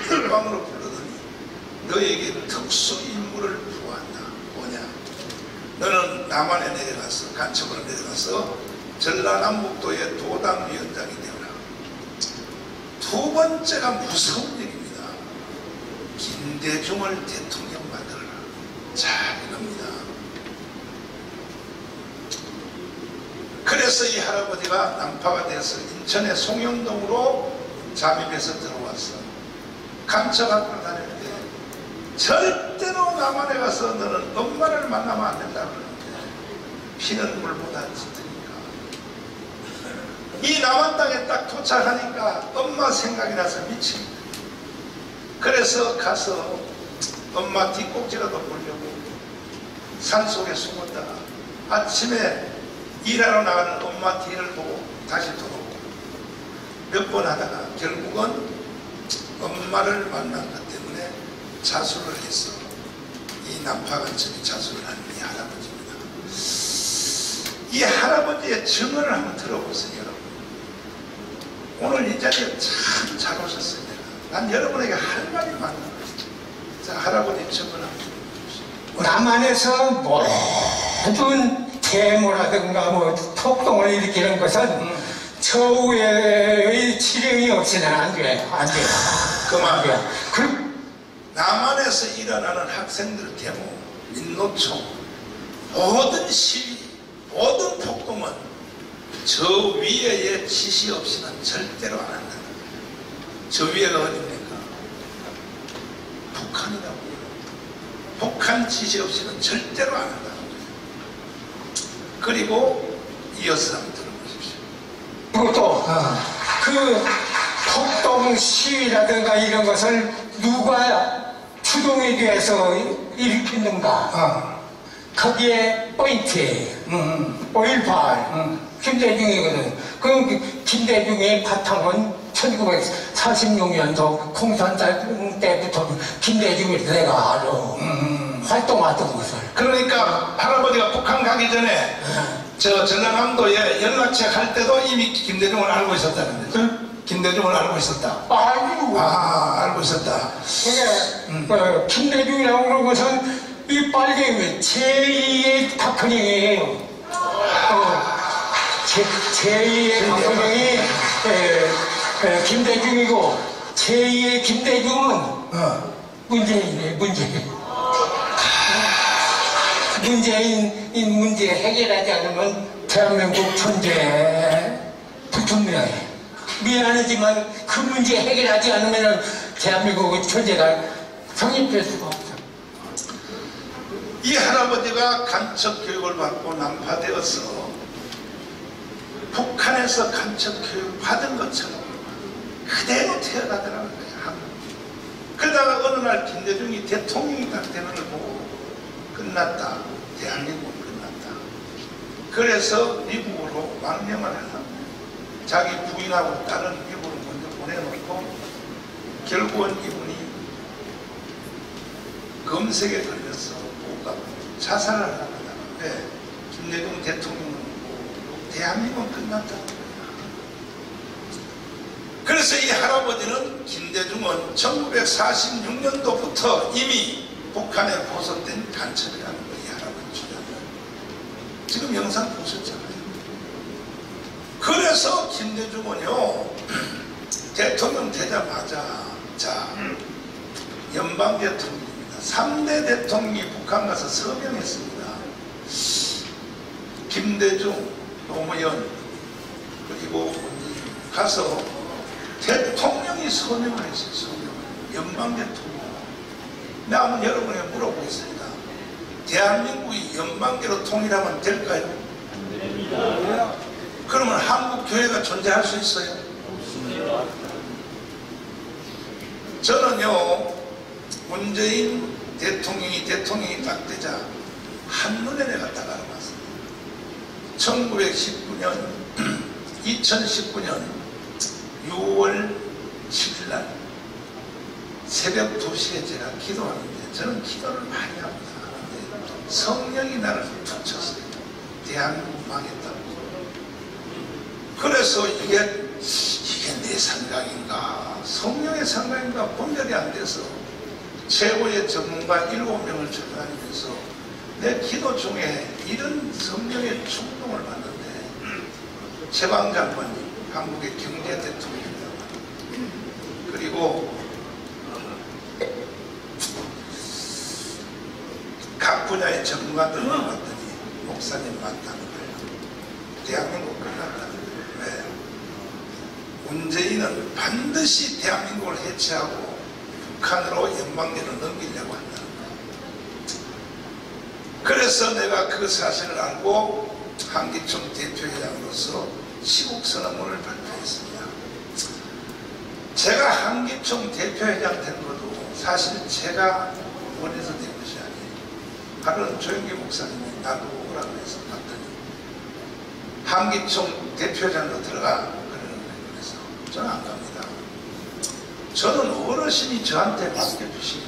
열방으로 불러더니 너에게 특수 임무를 부여한다. 뭐냐? 너는 남한에 내려가서, 간첩으로 내려가서 전라남북도의 도당위원장이 되어라. 두 번째가 무서운 일입니다. 김대중을 대통령 만들어라. 자, 이겁니다. 그래서 이 할아버지가 남파가 돼서 인천의 송영동으로 잠입해서 들어왔어. 간첩학교를 다닐 때 절대로 남한에 가서 너는 엄마를 만나면 안 된다고 그러는데 피는 물보다 짙으니까 이 남한 땅에 딱 도착하니까 엄마 생각이 나서 미칩니다. 그래서 가서 엄마 뒷꼭지라도 보려고 산속에 숨었다가 아침에 일하러 나가는 엄마 뒤를 보고 다시 돌아오고 몇 번 하다가 결국은 엄마를 만난 것 때문에 자수를 했어. 이 남파간첩이 자수를 하는 이 할아버지입니다. 이 할아버지의 증언을 한번 들어보세요, 여러분. 오늘 이 자리에 참 잘 오셨어요. 난 여러분에게 할 말이 많은 거예요. 자, 할아버지 증언 한번 들어보십시오. 남한에서 모든 태모라든가 뭐 폭동을 일으키는 것은 처우의 치령이 없이는 안 돼. 안 돼. 그만. 남한에서 일어나는 학생들 데모, 민노총, 모든 시위, 모든 폭동은 저 위에의 지시 없이는 절대로 안 한다. 저 위에가 어딥니까? 북한이라고요. 북한 지시 없이는 절대로 안 한다. 그리고 이어서 한번 들어보십시오. 그것도 그 폭동 시위라든가 이런 것을 누가 주동에 대해서 일으켰는가? 거기에 포인트, 오일팔, 김대중이거든. 그 김대중의 바탕은 1946년도 공산당 때부터 김대중이 내가 알아. 활동하던 것을. 그러니까 할아버지가 북한 가기 전에 저 전라남도에 연락책 할 때도 이미 김대중을 알고 있었다는 거죠. 김대중을 알고 있었다. 알고. 알고 있었다. 그게 김대중이라고 그런 것은 이 빨갱이 제2의 박근혜예요. 제2의 박근혜이 김대중이고 제2의 김대중은 문재인이에요, 문재인. 문재인 문제 해결하지 않으면 대한민국 존재 불투명해. 미안하지만 그 문제 해결하지 않으면 대한민국의 존재가 성립될 수가 없어. 이 할아버지가 간첩 교육을 받고 난파되어서 북한에서 간첩 교육 받은 것처럼 그대로 태어나더라고요. 그러다가 어느 날 김대중이 대통령이 딱 되는 걸 보고 끝났다. 대한민국은 끝났다. 그래서 미국으로 망명을 하려고 자기 부인하고 딸은 미국으로 먼저 보내놓고 결국은 이분이 검색에 걸려서 자살을 하려고 하는데 김대중 대통령은 대한민국은 끝났다. 그래서 이 할아버지는 김대중은 1946년도부터 이미 북한에 보석된 간첩이라는 거 이 할아버지 주장을 지금 영상 보셨잖아요. 그래서 김대중은요 대통령 되자마자 연방 대통령입니다. 3대 대통령이 북한 가서 서명했습니다. 김대중, 노무현 그리고 가서 대통령이 서명을 했어요. 서명. 연방 대통령. 내가 한번 여러분에게 물어보겠습니다. 대한민국이 연방계로 통일하면 될까요? 안 됩니다. 그러면 한국 교회가 존재할 수 있어요? 없습니다. 저는요 문재인 대통령이 딱 되자 한눈에 내가 딱 알아봤습니다. 1919년 2019년 6월 7일 새벽 2시에 제가 기도하는데 저는 기도를 많이 합니다. 그런데 성령이 나를 툭쳤어요. 대한민국 망했다고. 그래서 이게 내 생각인가 성령의 생각인가 분별이 안 돼서 최고의 전문가 7명을 찾아다니면서 내 기도 중에 이런 성령의 충동을 받는데 최강 장관님 한국의 경제 대통령입니다. 그리고 각 분야의 전문가들을 봤더니 목사님 맞다는 거예요. 대한민국 끝났다는 거예요. 왜? 문재인은 반드시 대한민국을 해체하고 북한으로 연방제로 넘기려고 한다는 거예요. 그래서 내가 그 사실을 알고 한기총 대표회장으로서 시국선언문을 발표했습니다. 제가 한기총 대표회장 된 것도 사실 제가 원해서 된 것이 아니에요. 하루는 조영기 목사님이 나도 오라고 해서 갔더니 한기총 대표회장으로 들어가 그러는 거예요. 그래서 저는 안 갑니다. 저는 어르신이 저한테 맡겨주신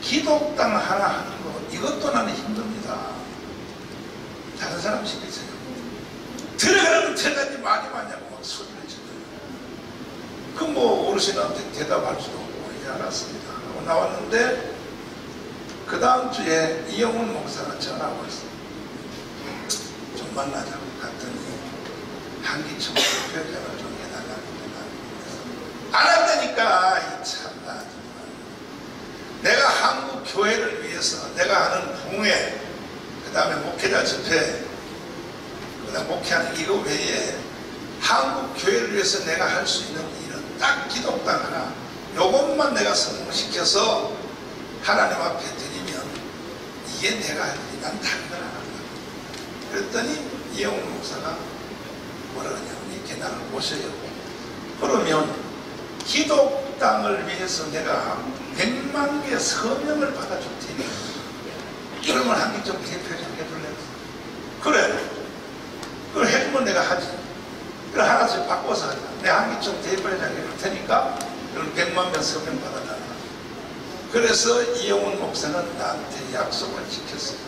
기독당 하나 하는 거 이것도 나는 힘듭니다. 다른 사람 시키세요. 들어가면 들어가지 많이 많냐고 막 소리를 지르요. 그 뭐 어르신한테 대답할 수도 없고 이제 알았습니다. 하고 나왔는데 그 다음 주에 이영훈 목사가 전화가 왔어요. 좀 만나자고 갔더니 한기총 대표회장을 좀 해달라고 안 한다니까. 이 참나 정말. 내가 한국 교회를 위해서 내가 하는 부흥회 그 다음에 목회자 집회 그 다음 목회하는 이거 외에 한국 교회를 위해서 내가 할 수 있는 일은 딱 기독당 하나 요것만 내가 성공시켜서 하나님 앞에 드리면 이게 내가 할 일이 난 다른 걸 안 한다. 그랬더니 이영훈 목사가 뭐라 그러냐면 이렇게 나를 모셔요. 그러면 기독당을 위해서 내가 100만 개의 서명을 받아줄 테니 그러면 한기총 대표회장 해줄래? 그래. 그걸 해주면 내가 하지. 그래 하나씩 바꿔서 하자. 내가 한기총 대표회장 해줄 테니까 그럼 100만 명 서명 받아달라. 그래서 이영훈 목사는 나한테 약속을 지켰어요.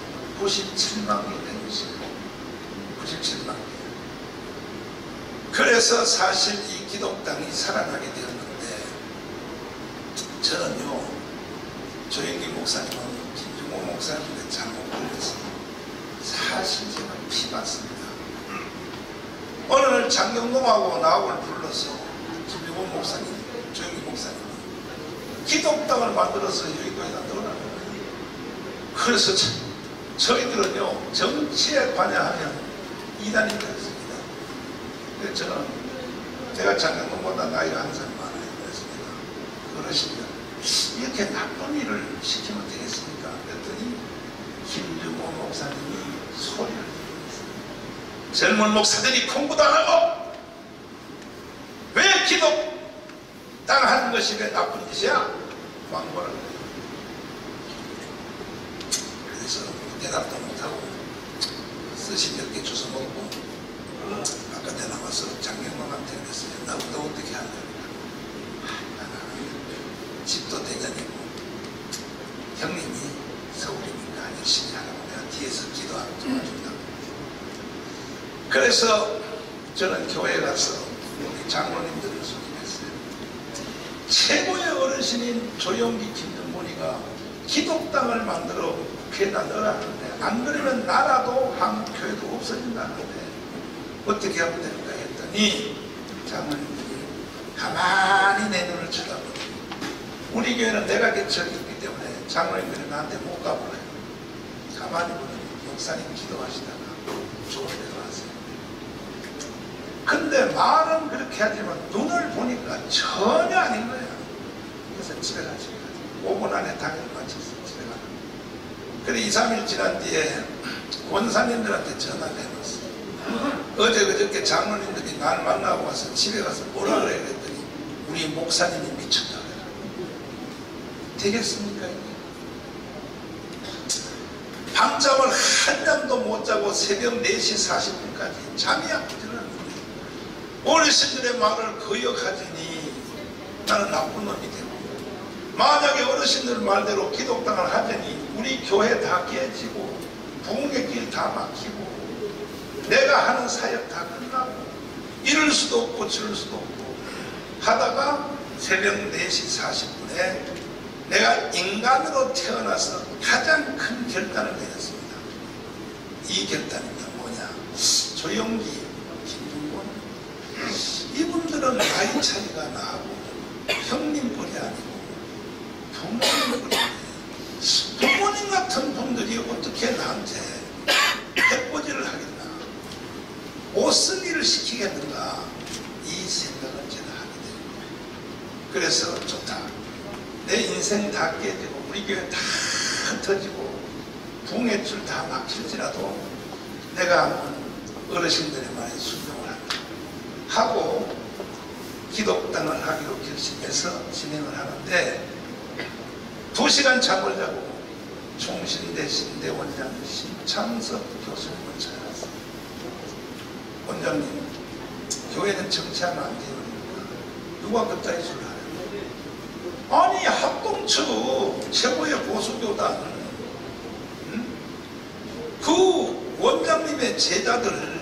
97만 개 된 것이에요. 97만 개. 그래서 사실 이 기독당이 살아나게 되었는데 저는요 조영기 목사님은 김중호 목사님한테 잘못 걸렸어요. 사실 제가 피봤습니다. 어느 날 장경동하고 나하고를 불러서 김중호 목사님, 조영기 목사님 기독당을 만들어서 여기까지 넣으라는 거예요. 그래서 저희들은요, 정치에 관여하면 이단이 되었습니다. 그래서 저는 제가 장경동보다 나이가 한 살 많아요. 그랬습니다. 그러시면 이렇게 나쁜 일을 시키면 되겠습니까? 그랬더니 김주모 목사님이 소리를 지르면서 젊은 목사들이 공부도 안 하고 왜 기독당 하는 것이 왜 나쁜 짓이야? 왕보라고 해요. 그래서 대답도 못하고 스시 몇 개 주워 먹고 바깥에 나와서 장경만한테 그랬어요. 나보다 어떻게 하냐. 집도 대전이고 형님이 서울이니까 열심히 하라고 내가 뒤에서 기도하고 도와준다고. 그래서 저는 교회에 가서 우리 장로님들을 소개했어요. 최고의 어르신인 조영기 김정곤이가 기독당을 만들어 국회에다 넣으라는데 안 그러면 나라도 한국교회도 없어진다는데 어떻게 하면 되는가 했더니 장로님들이 가만히 내 눈을 쳐다보니 우리 교회는 내가 개척이 있기 때문에 장로님들이 나한테 못 가보래요. 가만히 보니 목사님 기도하시다가 좋은 데로 왔어요. 근데 말은 그렇게 하지만 눈을 보니까 전혀 아닌 거예요. 그래서 집에 가지 5분 안에 당일 마쳤어요. 집에 가는. 그래 2, 3일 지난 뒤에 권사님들한테 전화를 해봤어요. 어제 그저께 장로님들이 날 만나고 와서 집에 가서 뭐라 그래 그랬더니 우리 목사님이 미쳤다. 되겠습니까? 밤잠을 한 잠도 못 자고 새벽 4시 40분까지 잠이 안 들어는 어르신들의 말을 거역하더니 나는 나쁜 놈이 되고 만약에 어르신들 말대로 기독당을 하더니 우리 교회 다 깨지고 부흥의 길 다 막히고 내가 하는 사역 다 끝나고 이럴 수도 없고 저럴 수도 없고 하다가 새벽 4시 40분에 내가 인간으로 태어나서 가장 큰 결단을 내렸습니다. 이 결단입니다. 뭐냐? 조영기, 김중곤 이분들은 나이 차이가 나고 형님 뻘이 아니고 부모님 뻘이 부모님 같은 분들이 어떻게 나한테 해코지를 하겠나? 옷쓰기를 시키겠는가? 이 생각을 제가 하게 됩니다. 그래서 좋다. 내 인생 다 깨지고 우리 교회 다 흩어지고 붕의 줄 다 막힐지라도 내가 한번 어르신들의 말에 순종을 하고 기독당을 하기로 결심해서 진행을 하는데 2시간 잠을 자고 총신대 신대 원장 신창섭 교수님을 찾아갔어요. 원장님, 교회는 정치하면 안 돼요. 누가 그따위 소리를 하요? 아니 합동처 최고의 보수교단 그 원장님의 제자들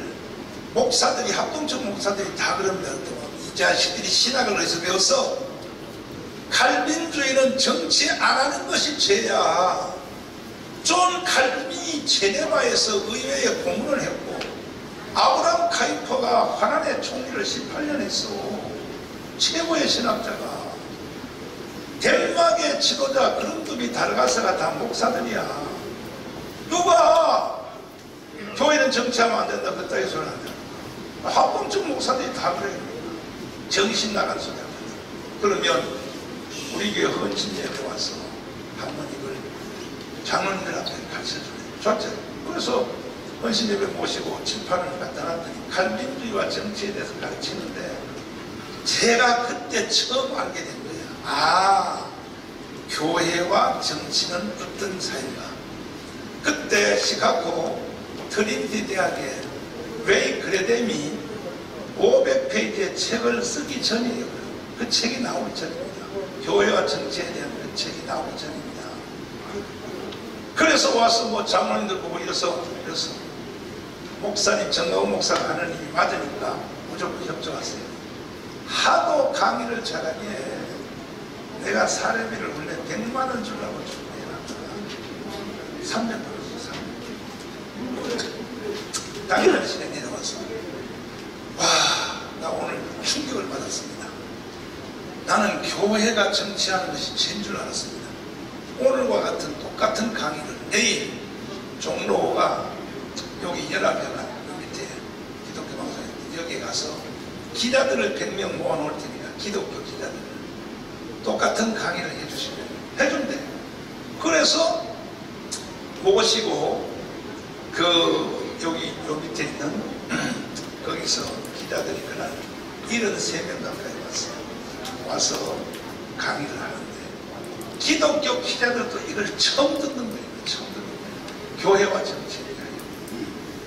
목사들이 합동처 목사들이 다 그럽니다. 이 자식들이 신학을 어디서 배웠어? 칼빈주의는 정치 안 하는 것이 죄야. 존 칼빈이 제네바에서 의회에 공문을 했고 아브라함 카이퍼가 화난의 총리를 18년 했어. 최고의 신학자가 덴마크의 지도자 그룬두비 다르가스가 다 목사들이야. 누가 교회는 정치하면 안 된다 그따위 소리 안 된다. 합동적 목사들이 다 그래요. 정신 나간 소리 합니다. 그러면 우리 교회 헌신예배 와서 한번 이걸 장로님들 앞에 가르쳐주네. 좋죠. 그래서 헌신예배 모시고 칠판을 갖다 놨더니 칼빈주의와 정치에 대해서 가르치는데 제가 그때 처음 알게 된 거예요. 아, 교회와 정치는 어떤 사이인가. 그때 시카고 트리니티 대학의 웨이 그레뎀이 500페이지의 책을 쓰기 전이에요. 그 책이 나오기 전입니다. 교회와 정치에 대한 그 책이 나오기 전입니다. 그래서 와서 뭐 장로님들 보고 이래서 목사님 정가훈 목사가 하는 일이 맞으니까 무조건 협조하세요. 하도 강의를 잘하기에 내가 사례비를 원래 100만 원 주려고 준비해놨다가 3년 벌었어. 3년. 당일날 시내 내려와서 와, 나 오늘 충격을 받았습니다. 나는 교회가 정치하는 것이 죄인 줄 알았습니다. 오늘과 같은 똑같은 강의를 내일 종로가 여기 연합회관 밑에 기독교 방송에 여기 가서 기자들을 100명 모아놓을 테니까 기독교 기자들 똑같은 강의를 해주시면 해준대. 그래서 모시고 여기 요 밑에 있는 거기서 기자들이 그날 73명 가까이 와서 강의를 하는데 기독교 기자들도 이걸 처음 듣는 거예요. 처음 듣는 거예요. 교회와 정치.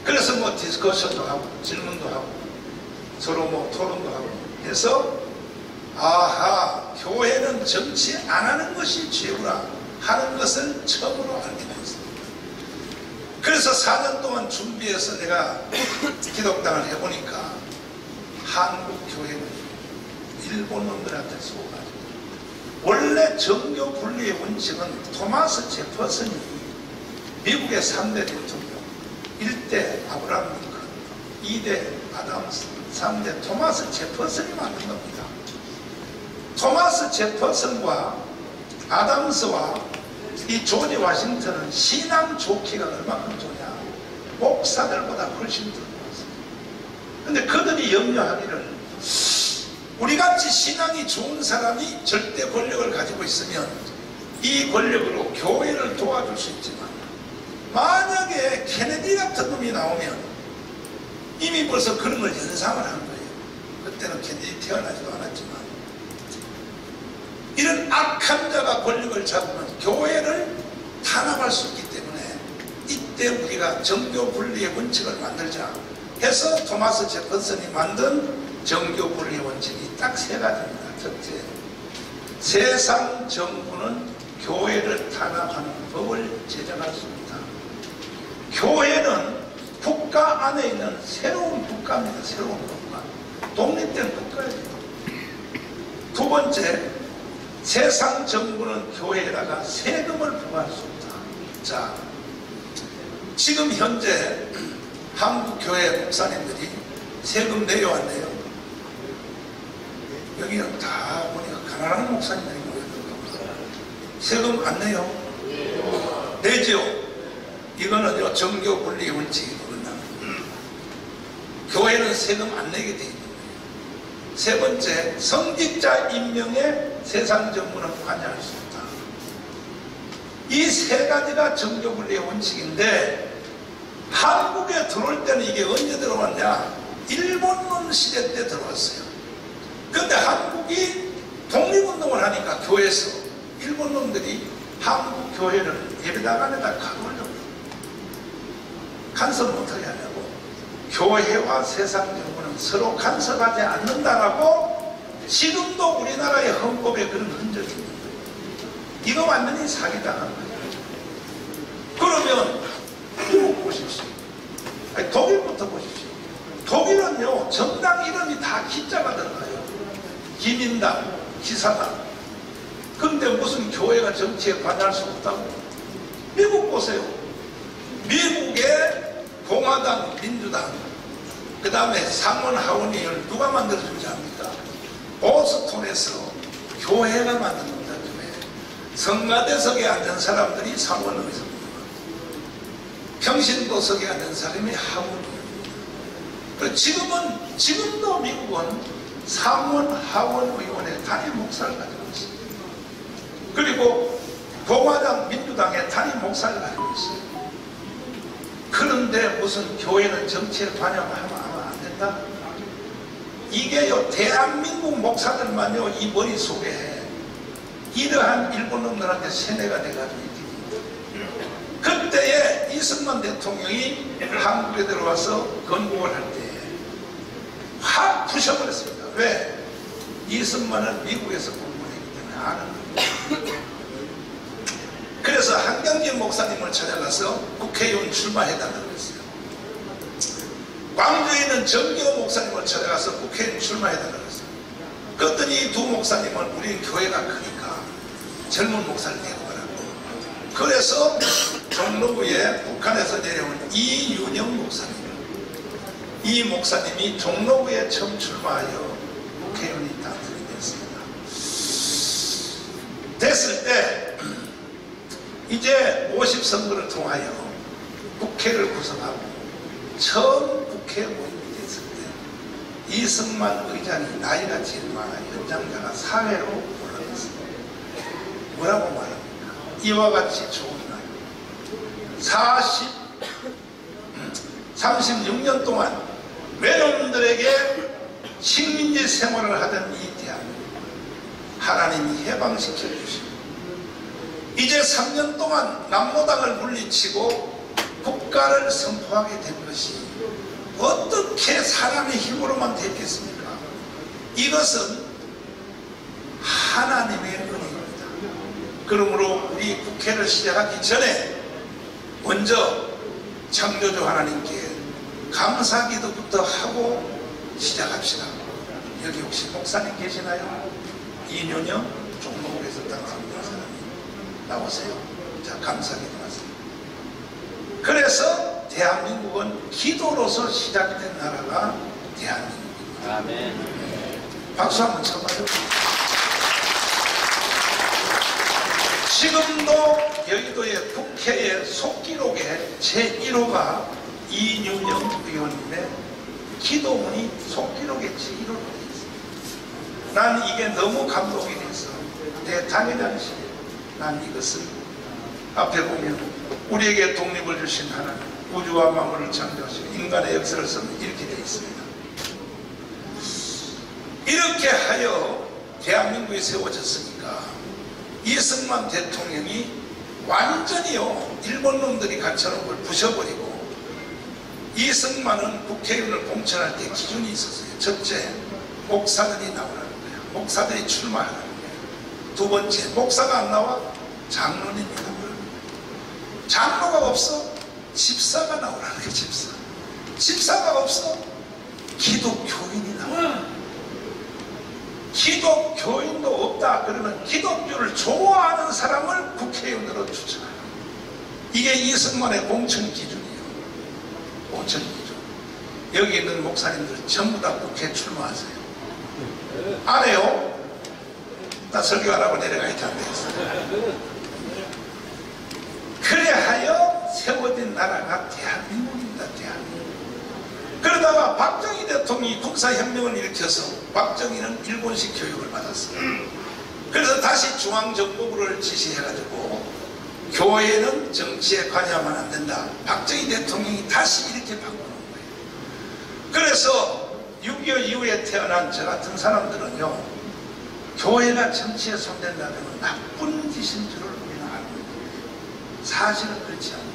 그래서 뭐 디스커션도 하고 질문도 하고 서로 뭐 토론도 하고 해서 아하, 교회는 정치 안 하는 것이 죄구나 하는 것을 처음으로 알게 됐습니다. 그래서 4년 동안 준비해서 내가 기독당을 해보니까 한국 교회는 일본 놈들한테 속아가지고 원래 정교 분리의 원칙은 토마스 제퍼슨이 미국의 3대 대통령 1대 아브라함 링컨 2대 아담스 3대 토마스 제퍼슨이 만든 겁니다. 토마스 제퍼슨과 아담스와 이 조지 워싱턴은 신앙 좋기가 얼마큼 좋냐 목사들보다 훨씬 더 좋았어요. 근데 그들이 염려하기를 우리같이 신앙이 좋은 사람이 절대 권력을 가지고 있으면 이 권력으로 교회를 도와줄 수 있지만 만약에 케네디 같은 놈이 나오면 이미 벌써 그런 걸 연상을 한 거예요. 그때는 케네디 태어나지도 않았지만 이런 악한 자가 권력을 잡으면 교회를 탄압할 수 있기 때문에 이때 우리가 정교 분리의 원칙을 만들자 해서 토마스 제퍼슨이 만든 정교 분리의 원칙이 딱 3가지입니다. 첫째, 세상 정부는 교회를 탄압하는 법을 제정할 수 있다. 교회는 국가 안에 있는 새로운 국가입니다. 새로운 국가. 독립된 국가입니다. 두 번째, 세상 정부는 교회에다가 세금을 부과할 수 있다. 자, 지금 현재 한국 교회 목사님들이 세금 내려왔네요. 여기는 다 보니까 가난한 목사님들이 모여있는 세금 안 내요? 내죠. 이거는요 정교 분리 원칙이거든요. 교회는 세금 안 내게 돼 있는 거예요. 세 번째, 성직자 임명에 세상 정부는 관여할 수 있다. 이 3가지가 정교 분리의 원칙인데 한국에 들어올 때는 이게 언제 들어왔냐? 일본론 시대 때 들어왔어요. 그런데 한국이 독립운동을 하니까 교회에서 일본 놈들이 한국 교회를 예배당안에다 가두려고 간섭 못하게 하려고 교회와 세상 정부는 서로 간섭하지 않는다라고 지금도 우리나라의 헌법에 그런 흔적이 있는 거예요. 이거 완전히 사기당한 거예요. 그러면 미국 보십시오. 아니, 독일부터 보십시오. 독일은요 정당 이름이 다 기자가 들어가요. 기민당, 기사당. 근데 무슨 교회가 정치에 관여할 수 없다고? 미국 보세요. 미국의 공화당, 민주당, 그 다음에 상원 하원의회를 누가 만들어주지 합니까? 보스톤에서 교회가 만든 겁니다. 성가대석에 앉은 사람들이 상원의회에서 평신도석에 앉은 사람이 하원의회. 지금도 미국은 상원, 하원 의원의 단임 목사를 가지고 있습니다. 그리고 공화당, 민주당의 단임 목사를 가지고 있어요. 그런데 무슨 교회는 정치에 관여하면 안 된다? 이게요 대한민국 목사들만요 이 머릿속에 이러한 일본 놈들한테 세뇌가 돼가지고 그때에 이승만 대통령이 한국에 들어와서 건국을 할 때 확 부셔버렸습니다. 왜? 이승만은 미국에서 공부했기 때문에 아는 거예요. 그래서 한경진 목사님을 찾아가서 국회의원 출마해달라고 했어요. 광주에 있는 정기호 목사님을 찾아가서 국회의원 출마해달라고 했어요. 그랬더니 이 두 목사님은 우리는 교회가 크니까 젊은 목사를 데려가라고. 그래서 종로구에 북한에서 내려온 이윤영 목사님, 이 목사님이 종로구에 처음 출마하여 국회의원이 당선이 됐습니다. 됐을 때 이제 50선거를 통하여 국회를 구성하고 처음 국회 모임이 됐을 때 이승만 의장이 나이가 제일 많아 연장자가 사회로 올라갔습니다. 뭐라고 말합니까? 이와 같이 좋은 날 36년 동안 외놈들에게 식민지 생활을 하던 이 대한민국 하나님이 해방시켜 주시고 이제 3년 동안 남로당을 물리치고 국가를 선포하게 된 것이 어떻게 사람의 힘으로만 됐겠습니까? 이것은 하나님의 은혜입니다. 그러므로 우리 국회를 시작하기 전에 먼저 창조주 하나님께 감사기도부터 하고 시작합시다. 여기 혹시 목사님 계시나요? 이윤영 종로구에서 당선된 사람이 나오세요. 자, 감사기도 하세요. 그래서 대한민국은 기도로서 시작된 나라가 대한민국입니다. 아멘. 박수 한번 쳐봐요. 지금도 여의도의 국회의 속기록에 제1호가 이윤영 의원님의 기도문이 속기록에 제1호로 되어 있습니다. 난 이게 너무 감동이 돼서 내 당연한시 난 이것을 앞에 보면 우리에게 독립을 주신 하나님 우주와 만물을 창조하시고 인간의 역사를 쓰면 이렇게 되어 있습니다. 이렇게 하여 대한민국이 세워졌으니까 이승만 대통령이 완전히요 일본 놈들이 갖춰놓은 걸 부셔버리고 이승만은 국회의원을 공천할 때 기준이 있었어요. 첫째, 목사들이 나오라는 거예요. 목사들이 출마하라는 거예요. 두 번째, 목사가 안 나와 장로님이 나오라는 거예요. 장로가 없어 집사가 나오라는 거예요. 집사가 없어 기독교인이 나오라는 거예요. 기독교인도 없다 그러면 기독교를 좋아하는 사람을 국회의원으로 추천하라. 이게 이승만의 공천 기준이에요. 공천 기준. 여기 있는 목사님들 전부 다 국회 출마하세요. 안 해요? 나 설교 안 하고 내려가야 되겠어. 그래하여 세워진 나라가 대한민국입니다. 대한민국. 그러다가 박정희 대통령이 국사혁명을 일으켜서 박정희는 일본식 교육을 받았어요. 그래서 다시 중앙정보부를 지시해가지고 교회는 정치에 관여하면 안 된다. 박정희 대통령이 다시 이렇게 바꾸는 거예요. 그래서 6.25 이후에 태어난 저 같은 사람들은요 교회가 정치에 손댄다면 나쁜 짓인 줄을 우리는 알고 있는데 사실은 그렇지 않아요.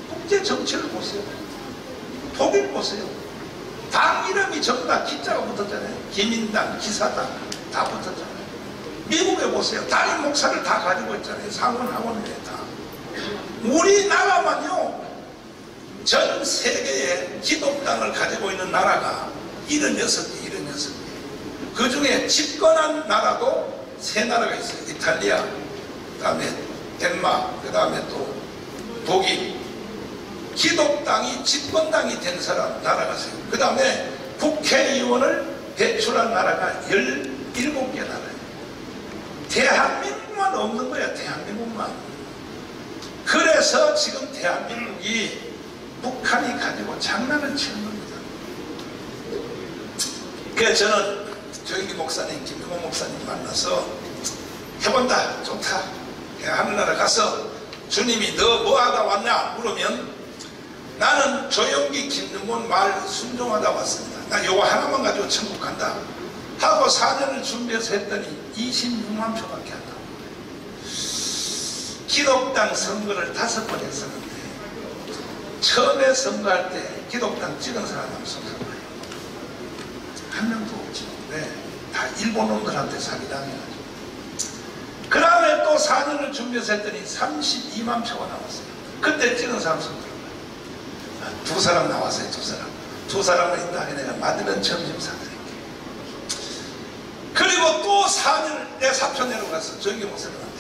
국제 정치를 보세요. 독일 보세요. 당 이름이 전부 다 기자가 붙었잖아요. 기민당, 기사당 다 붙었잖아요. 미국에 보세요. 담임 목사를 다 가지고 있잖아요. 상원 학원에 다. 우리나라만요 전 세계에 기독당을 가지고 있는 나라가 76개. 그 중에 집권한 나라도 3나라가 있어요. 이탈리아, 그 다음에 덴마크, 그 다음에 또 독일. 기독당이 집권당이 된 나라가 있어요. 그 다음에 국회의원을 배출한 나라가 17개 나라예요. 대한민국만 없는 거야. 대한민국만. 그래서 지금 대한민국이 북한이 가지고 장난을 치는 겁니다. 그래서 저는 조영기 목사님, 김용호 목사님 만나서 해본다. 좋다. 하늘나라 가서 주님이 너 뭐하다 왔냐 물으면 나는 조영기, 김용호 말 순종하다 왔습니다. 나 요거 하나만 가지고 천국 간다. 하고 4년을 준비해서 했더니 26만 표밖에 안 나와요. 기독당 선거를 5번 했었는데 처음에 선거할 때 기독당 찍은 사람 없었어요. 한 명도 없죠. 왜? 다 일본 놈들한테 사기당해가지고. 그 다음에 또 4년을 준비해서 했더니 32만 표가 나왔어요. 그때 찍은 사람 선거를. 2사람 나왔어요. 2사람. 2사람을 이따가 내가 만들면 점심 사드릴게. 그리고 또 4년을 내 사표 내려가서 조영기 목사님한테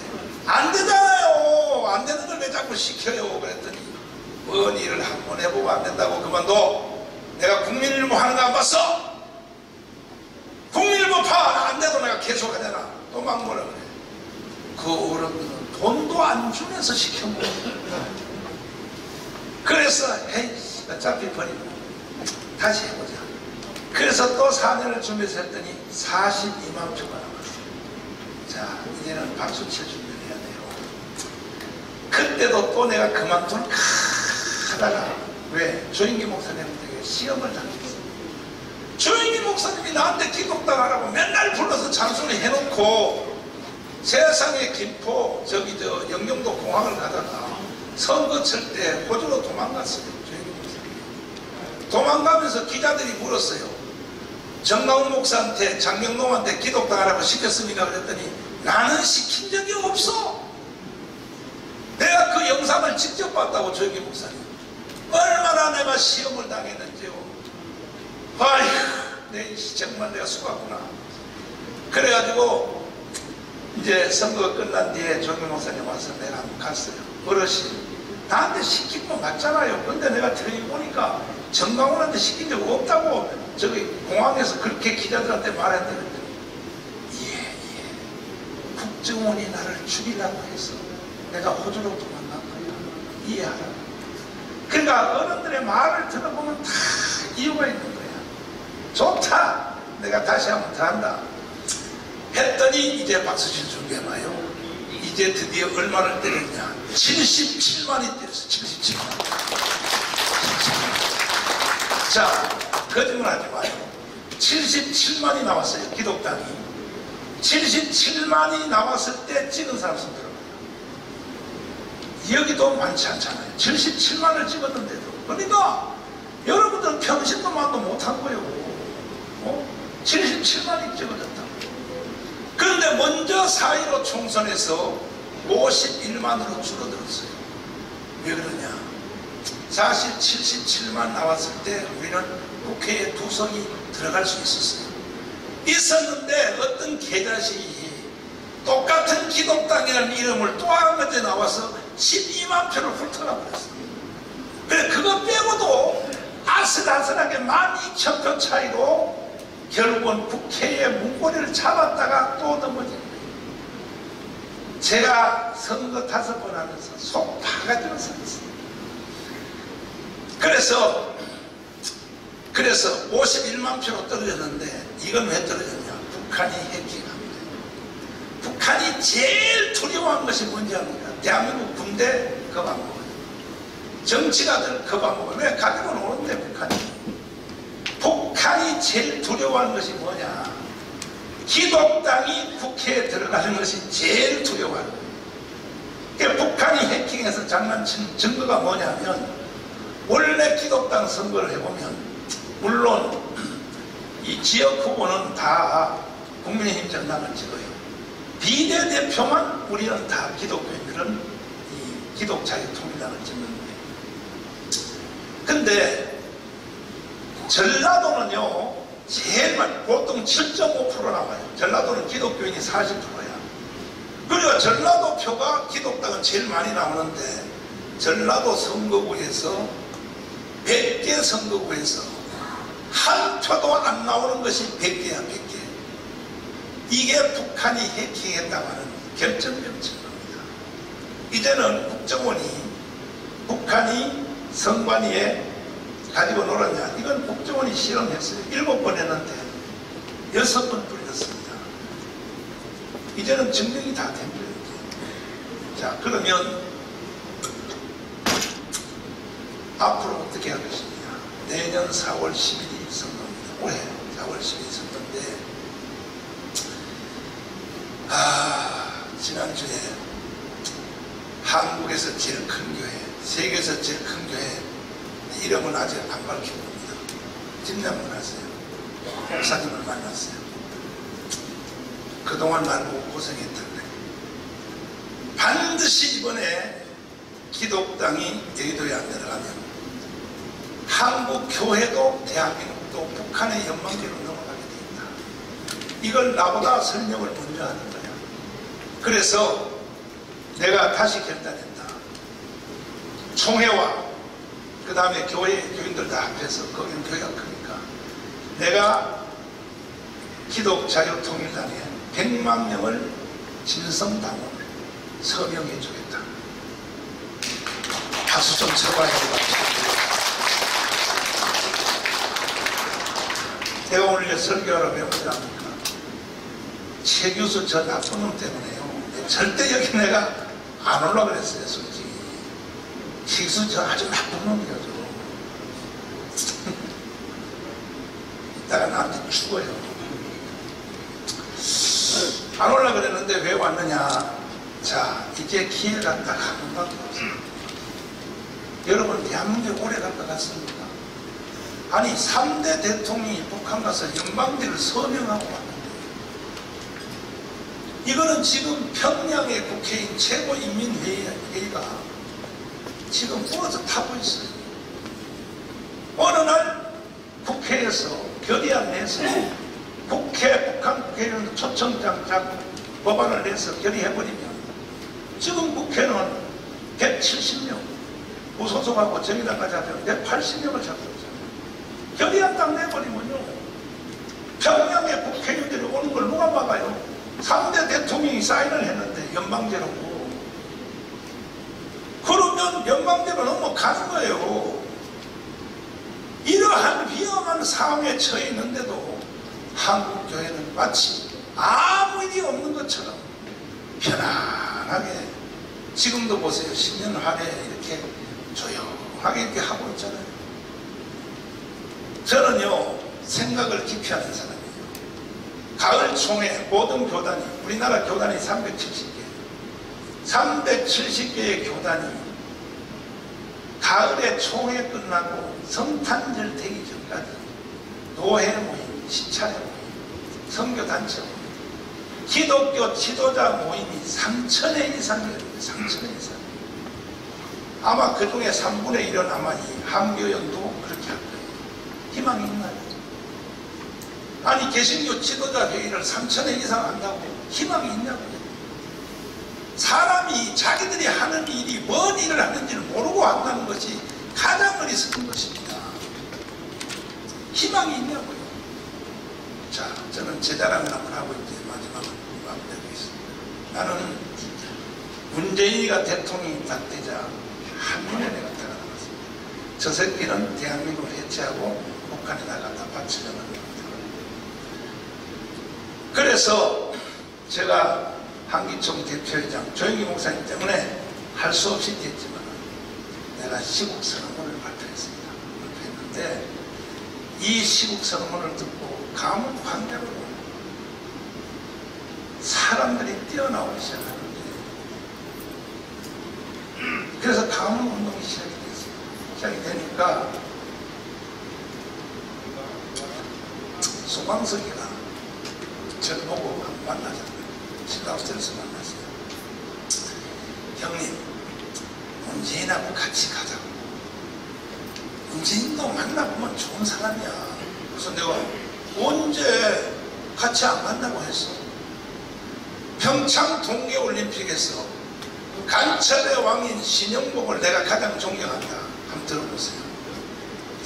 안 되잖아요. 안 되는 걸 왜 자꾸 시켜요. 그랬더니 뭔 일을 한 번 해보고 안 된다고 그만둬. 내가 국민일보 하는 거 안 봤어? 국민일보 파! 안 돼도 내가 계속 하잖아. 또 막 뭐라 그래. 그 어른들은 돈도 안 주면서 시켜먹어. 그래서 에이 어차피 버리고 다시 해보자. 그래서 또 4년을 준비해서 했더니 42만 표가 나왔어요. 자, 이제는 박수 칠 준비를 해야 돼요. 그때도 또 내가 그만둘까 하다가 왜? 조인기 목사님에게 시험을 당했어. 조인기 목사님이 나한테 기독당하라고 맨날 불러서 잔소리 해놓고 세상에 김포 저기 저 영종도 공항을 가다가 선거 칠 때 호주로 도망갔어요. 조인기 목사님 도망가면서 기자들이 물었어요. 정강훈 목사한테 장경동한테 기독당하라고 시켰습니까? 그랬더니 나는 시킨 적이 없어. 내가 그 영상을 직접 봤다고. 조인기 목사님 얼마나 내가 시험을 당했는지요. 아이고 정말 내가 속았구나. 그래가지고 이제 선거가 끝난 뒤에 조인기 목사님 와서 내가 한번 갔어요. 어르신 나한테 시킨 거 맞잖아요. 근데 내가 텔레비 보니까 정강훈한테 시킨 적 없다고 저기 공항에서 그렇게 기자들한테 말했는데 예. 국정원이 나를 죽이려고 해서 내가 호주로 도망간 거야. 이해하라. 그러니까 어른들의 말을 들어보면 다 이유가 있는 거야. 좋다. 내가 다시 한번 더 한다. 했더니 이제 박수칠 준비해봐요. 이제 드디어 얼마를 때렸냐. 77만이 때렸어. 77만. 자, 거짓말하지 마요. 77만이 나왔어요. 기독당이. 77만이 나왔을 때 찍은 사람 손 들어봐요. 여기도 많지 않잖아요. 77만을 찍었는데도. 그러니까 여러분들은 평신도만도 못한 거예요. 77만이 찍어졌다. 그런데 먼저 4.15 총선에서 51만으로 줄어들었어요. 왜 그러냐. 사실 77만 나왔을 때 우리는 국회에 2석이 들어갈 수 있었어요. 있었는데 어떤 개자식이 똑같은 기독당이라는 이름을 또 한 번째 나와서 12만 표를 훑어가 버렸어요. 그래 그거 빼고도 아슬아슬하게 12,000표 차이로 결국은 국회의 문고리를 잡았다가 또 넘어진 거예요. 제가 선거 5번 하면서 속 파가지고 살았어요. 그래서 51만 표로 떨어졌는데 이건 왜 떨어졌냐. 북한이 해킹합니다. 북한이 제일 두려워한 것이 뭔지 압니까? 대한민국 군대 겁안먹어요. 정치가들 겁안먹어요. 왜? 가지고 노는데 북한이 제일 두려워하는 것이 뭐냐. 기독당이 국회에 들어가는 것이 제일 두려워하는 거예요. 그러니까 북한이 해킹해서 장난친 증거가 뭐냐면 원래 기독당 선거를 해보면 물론 이 지역 후보는 다 국민의힘 정당을 찍어요. 비례대표만 우리는 다 기독교인들은 이 기독자유통일당을 찍는 거예요. 근데 전라도는요 제일 많이 보통 7.5% 나와요. 전라도는 기독교인이 40%야. 그리고 전라도 표가 기독당은 제일 많이 나오는데 전라도 선거구에서 100개 선거구에서 한 표도 안 나오는 것이 100개야 100개. 이게 북한이 해킹했다는 결정적 증거입니다. 이제는 국정원이 북한이 선관위에 가지고 놀았냐. 이건 국정원이 실험했어요. 7번 했는데 6번 뚫렸습니다. 이제는 증명이 다 된 거예요. 자 그러면 앞으로 어떻게 하겠습니까? 내년 4월 10일이 선거입니다. 올해 4월 10일이 선거인데 지난주에 한국에서 제일 큰 교회, 세계에서 제일 큰 교회 이름은 아직 안 밝힌 겁니다. 집례만 하세요. 목사님을 만났어요. 그동안 날 보고 고생했던데 반드시 이번에 기독당이 여의도에 안 들어가면 한국 교회도 대한민국도 북한의 연방기로 넘어가게 됩니다. 이걸 나보다 설명을 먼저 하는 거야. 그래서 내가 다시 결단했다. 총회와 그 다음에 교인들 다 합해서 거기는 교회가 크니까 내가 기독자유통일당에 100만 명을 진성당원을 서명해 주겠다. 박수 좀 쳐봐야 되겠다. 내가 오늘 설교하러 왜 오지 않습니까? 최 교수 저 나쁜 놈 때문에요. 절대 여기 내가 안 올라 그랬어요, 솔직히. 최 교수 저 아주 나쁜 놈이에요, 저. 이따가 나한테 죽어요. 안 올라 그랬는데 왜 왔느냐? 자, 이제 기회가 딱 한 번밖에 없어요. 여러분, 대한민국 오래 갈 것 같습니까? 아니, 3대 대통령이 북한 가서 연방제를 서명하고 왔는데, 이거는 지금 평양의 국회인 최고인민회의가 지금 부어서 타고 있어요. 어느 날 국회에서 결의안 내서 북한 국회의원 초청장 법안을 내서 결의해버리면 지금 국회는 170명, 무소속하고 정의당까지 하면 180명을 잡고 있잖아요. 결의안 딱 내버리면요, 평양의 국회의원들이 오는 걸 누가 막아요? 3대 대통령이 사인을 했는데 연방제로. 그러면 연방제로 넘어가는 거예요. 이러한 위험한 상황에 처해 있는데도 한국교회는 마치 아무 일이 없는 것처럼 편안하게, 지금도 보세요. 신년화에 이렇게 조용하게 이렇게 하고 있잖아요. 저는요, 생각을 깊이 하는 사람이에요. 가을 총회 모든 교단이, 우리나라 교단이 370개의 교단이 가을에 총회 끝나고 성탄절 되기 전까지 노회 모임, 시찰회 모임, 선교단체 모임, 기독교 지도자 모임이 3,000회 이상이에요. 3,000회 이상. 아마 그 중에 3분의 1은 아마 이 한교연도 그렇게 할 거예요. 희망이 있나요? 아니, 개신교 지도자 회의를 3,000회 이상 한다고 희망이 있냐고요? 사람이 자기들이 하는 일이 뭔 일을 하는지를 모르고 한다는 것이 가장 어리석은 것입니다. 희망이 있냐고요? 자, 저는 제 자랑을 한번 하고 이제 마지막으로 마무리하겠습니다. 나는 문재인이가 대통령이 딱 되자 한눈에 내가 따라나갔습니다. 저 새끼는 대한민국을 해체하고 북한에 나갔다 바치려는 겁니다. 그래서 제가 한기총 대표회장 조영기 목사님 때문에 할 수 없이 됐지만 내가 시국 선언문을 발표했습니다. 발표했는데 이 시국 선언문을 듣고 가문 환경으로 사람들이 뛰어나오기 시작하는데, 그래서 가문 운동이 시작이 됐습니다. 시작이 되니까 소방석이가 저를 보고 만나잖아요. 신라호텔에서 만났어요. 형님, 문재인하고 같이 가자고. 문재인도 만나보면 좋은 사람이야. 그래서 내가 언제 같이 안 간다고 했어? 평창 동계올림픽에서 간첩의 왕인 신영복을 내가 가장 존경한다. 한번 들어보세요.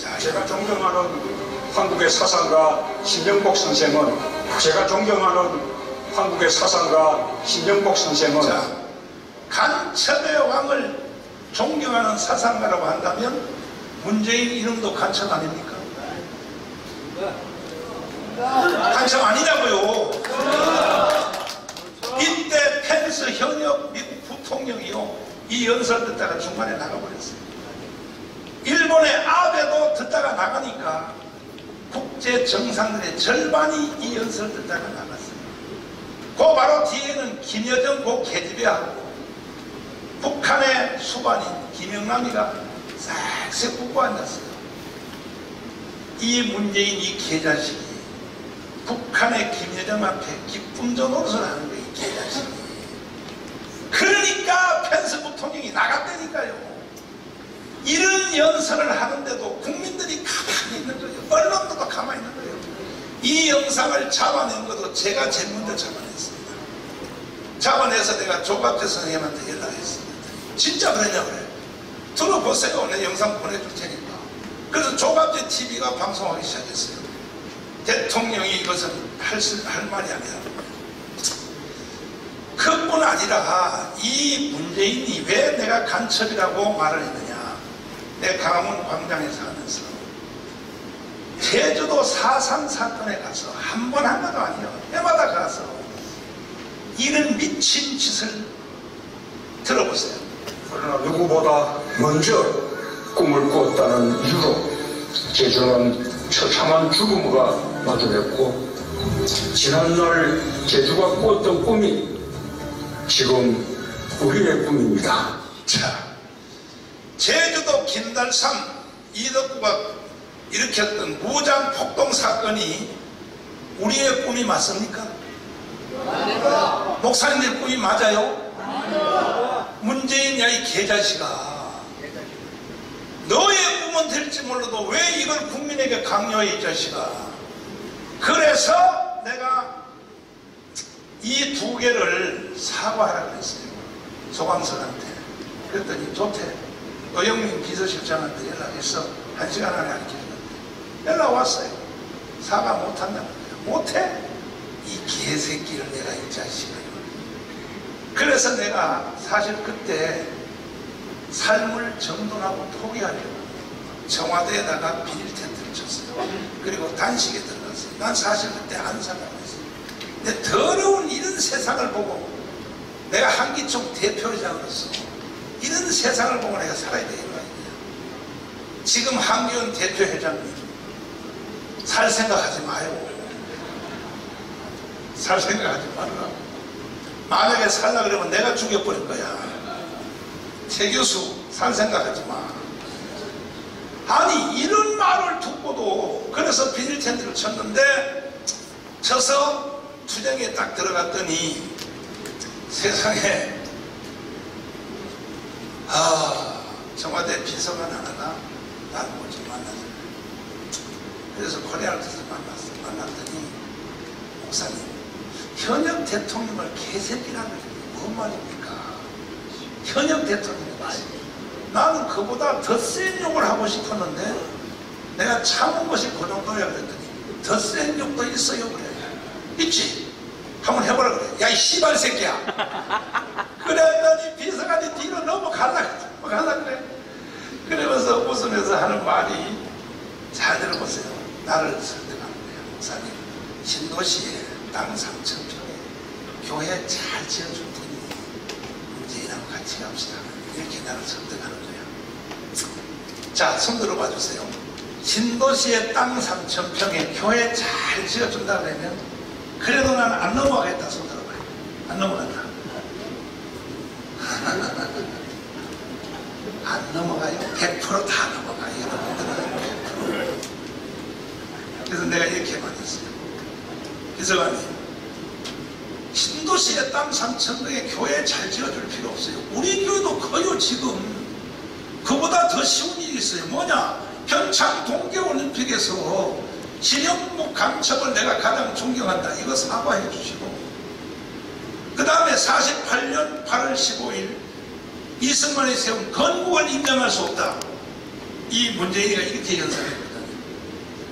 자, 제가 존경하는 한국의 사상가 신영복 선생은, 제가 존경하는 한국의 사상가 신영복 선생은, 자, 간첩의 왕을 존경하는 사상가라고 한다면 문재인 이름도 간첩 아닙니까? 간첩 아니냐고요. 이때 펜스 현역 미국 부통령이요, 이 연설 듣다가 중간에 나가버렸어요. 일본의 아베도 듣다가 나가니까 국제 정상들의 절반이 이 연설 듣다가 나갔어요. 그 바로 뒤에는 김여정 고 계집애하고 북한의 수반인 김영남이가 싹싹 붙고 앉았어요. 이 문재인 이 개자식이 북한의 김여정 앞에 기쁨전 노릇을 하는 거예요. 이 개자식이. 그러니까 펜스 부통령이 나갔다니까요. 이런 연설을 하는데도 국민들이 가만히 있는 거예요. 언론도 가만히 있는 거예요. 이 영상을 잡아낸 것도 제가 제일 먼저 잡아냈습니다. 잡아내서 내가 조갑재 선생님한테 연락했습니다. 진짜 그러냐고 그래요. 들어보세요. 내 영상 보내줄 테니까. 그래서 조갑재 TV가 방송하기 시작했어요. 대통령이 이것은 할 말이 아니라. 그 그뿐 아니라 이 문재인이 왜 내가 간첩이라고 말을 했느냐. 내 강화문 광장에서 하면서 제주도 4.3 사건에 가서 한 번 한 것도 아니에요. 해마다 가서 이런 미친 짓을 들어보세요. 그러나 누구보다 먼저 꿈을 꾸었다는 이유로 제주는 처참한 죽음과 마주했고, 지난날 제주가 꾸었던 꿈이 지금 우리의 꿈입니다. 자, 제주도 김달삼 이덕구가 일으켰던 무장 폭동 사건이 우리의 꿈이 맞습니까? 목사님들 꿈이 맞아요? 문재인 야 이 개자식아, 너의 꿈은 될지 몰라도 왜 이걸 국민에게 강요해 이 자식아. 그래서 내가 이 두 개를 사과하라 그랬어요. 소강석한테. 그랬더니 좋대. 노영민 비서실장한테 연락해서 1시간 안에 알려줬는데 연락 왔어요. 사과 못한다는 거예요. 못해? 이 개새끼를 내가 이 자식을. 그래서 내가 사실 그때 삶을 정돈하고 포기하려고 청와대에다가 비닐 텐트를 쳤어요. 그리고 단식에 들어갔어요. 난 사실 그때 안 살라고 했어요. 근데 더러운 이런 세상을 보고 내가 한기총 대표이장으로서 이런 세상을 보고 내가 살아야 되는 거 아니냐. 지금 한기훈 대표회장님 살 생각하지 마요. 살 생각하지 말라. 만약에 살라 그러면 내가 죽여버릴 거야. 최 교수 살 생각하지 마. 아니 이런 말을 듣고도 그래서 비닐 텐트를 쳤는데 쳐서 투쟁에 딱 들어갔더니 세상에 청와대 비서관 하나가 나를 먼저 만나서 그래서 코리아를 만났더니 목사님 현역 대통령을 개새끼라는 게 뭔 말입니까? 현역 대통령이 나는 그보다 더 센 욕을 하고 싶었는데 내가 참은 것이 그 정도야 그랬더니 더 센 욕도 있어요 그래. 있지? 한번 해보라 그래. 야 이 씨발 새끼야. 그랬더니 비서관이 뒤로 넘어가려 그래. 그러면서 웃으면서 하는 말이 잘 들어보세요. 나를 설득하는 거야. 목사님 신도시에 땅 3,000평에 교회 잘 지어줄 테니 문재인하고 같이 갑시다. 이렇게 나를 설득하는 거야. 자, 손 들어봐 주세요. 신도시에 땅 3,000평에 교회 잘 지어준다 그러면 그래도 나는 안 넘어가겠다. 손 들어봐요. 안 넘어간다. 안 넘어가요. 100% 다 넘어가요. 여러분들은 100%. 그래서 내가 이렇게 말했어요. 비서관님, 신도시에 땅 3,000평에 교회 잘 지어줄 필요 없어요. 우리 교회도 커요 지금. 그보다 더 쉬운 일이 있어요. 뭐냐? 평창 동계올림픽에서 신영목 감첩을 내가 가장 존경한다. 이거 사과해 주시고, 그 다음에 48년 8월 15일 이승만이 세운 건국을 인정할 수 없다. 이 문재인이가 이렇게 연설했거든요.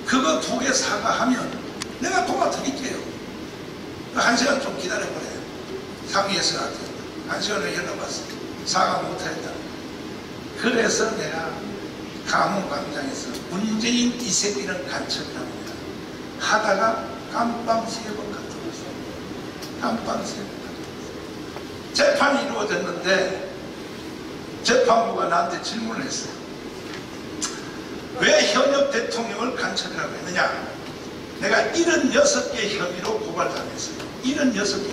그거 두 개 사과하면 내가 도와드릴게요. 1시간 좀 기다려보래요. 상위에서 나한테 1시간을 연락 왔어요. 사과 못하겠다. 그래서 내가 강원광장에서 문재인 이 새끼는 간첩이라고 합니다. 하다가 깜빵 3번 갔다 왔어요. 깜빵 3번 갔다 왔어요. 재판이 이루어졌는데 재판부가 나한테 질문을 했어요. 왜 현역 대통령을 간첩이라고 했느냐? 내가 76개 혐의로 고발당했어요. 76개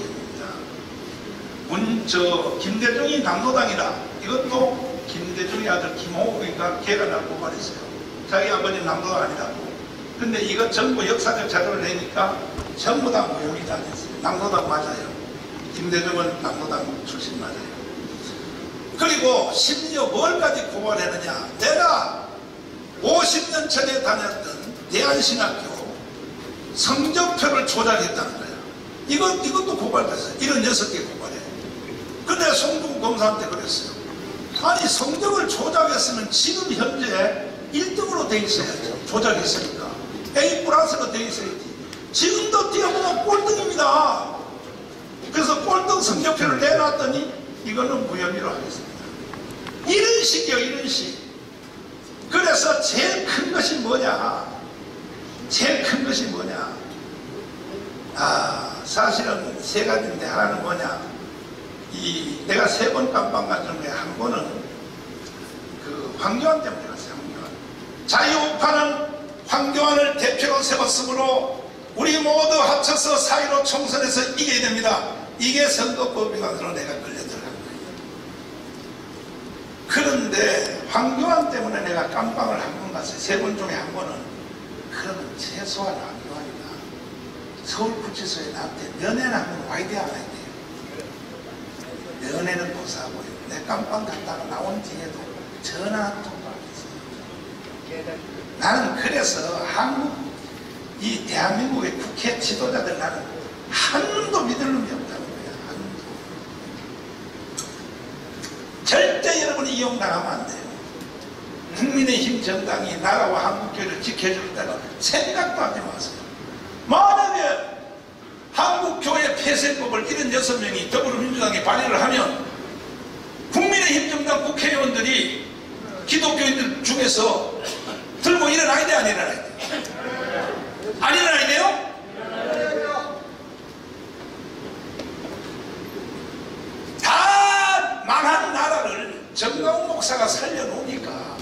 혐의입니다. 김대중이 남노당이라 이것도 김대중의 아들 김호국이가 걔가 날 고발했어요. 자기 아버지 남노당 아니라고. 근데 이거 전부 역사적 자료를 내니까 전부 다 무혐의 당했어요. 남노당 맞아요. 김대중은 남노당 출신 맞아요. 그리고 심지어 뭘까지 고발했느냐? 내가 50년 전에 다녔던 대한신학교 성적표를 조작했다는 거야. 이것도 고발됐어요. 76개 고발해. 근데 송중근 검사한테 그랬어요. 아니 성적을 조작했으면 지금 현재 1등으로 돼 있어야죠. 조작했으니까 A 플러스로 돼 있어야지. 지금도 뛰어보면 꼴등입니다. 그래서 꼴등 성적표를 내놔 해놨더니 이거는 무혐의로 하겠습니다. 이런 식이요, 이런 식. 그래서 제일 큰 것이 뭐냐? 제일 큰 것이 뭐냐? 사실은 세 가지인데 하나는 뭐냐? 내가 3번 깜빵 갔던 게 한 번은 그 황교안 때문에 갔어요. 황교안. 자유우파는 황교안을 대표로 세웠으므로 우리 모두 합쳐서 4.15 총선에서 이겨야 됩니다. 이게 선거법 위반으로 내가 걸려 들어간 거예요. 그런데 황교안 때문에 내가 깜빵을 한 번 갔어요. 3번 중에 한 번은. 그러면 최소한 황교안이다. 서울구치소에 나한테 면회는 한번 와야 돼, 안 와야 돼? 면회는 고사하고요. 내 깜빵 갔다가 나온 뒤에도 전화 한 통도 안 했어요. 나는 그래서 이 대한민국의 국회 지도자들 나는 한 놈도 믿을 놈이 없다는 거야. 한 놈도. 절대 여러분이 이용당하면 안 돼요. 국민의힘 정당이 나라와 한국교회를 지켜주겠다는 생각도 하지 마세요. 만약에 한국교회 폐쇄법을 76명이 더불어민주당에 발의를 하면 국민의힘 정당 국회의원들이 기독교인들 중에서 들고 일어나야 돼, 안 일어나야 돼? 안 일어나야 돼요? 다 망한 나라를 정가운 목사가 살려놓으니까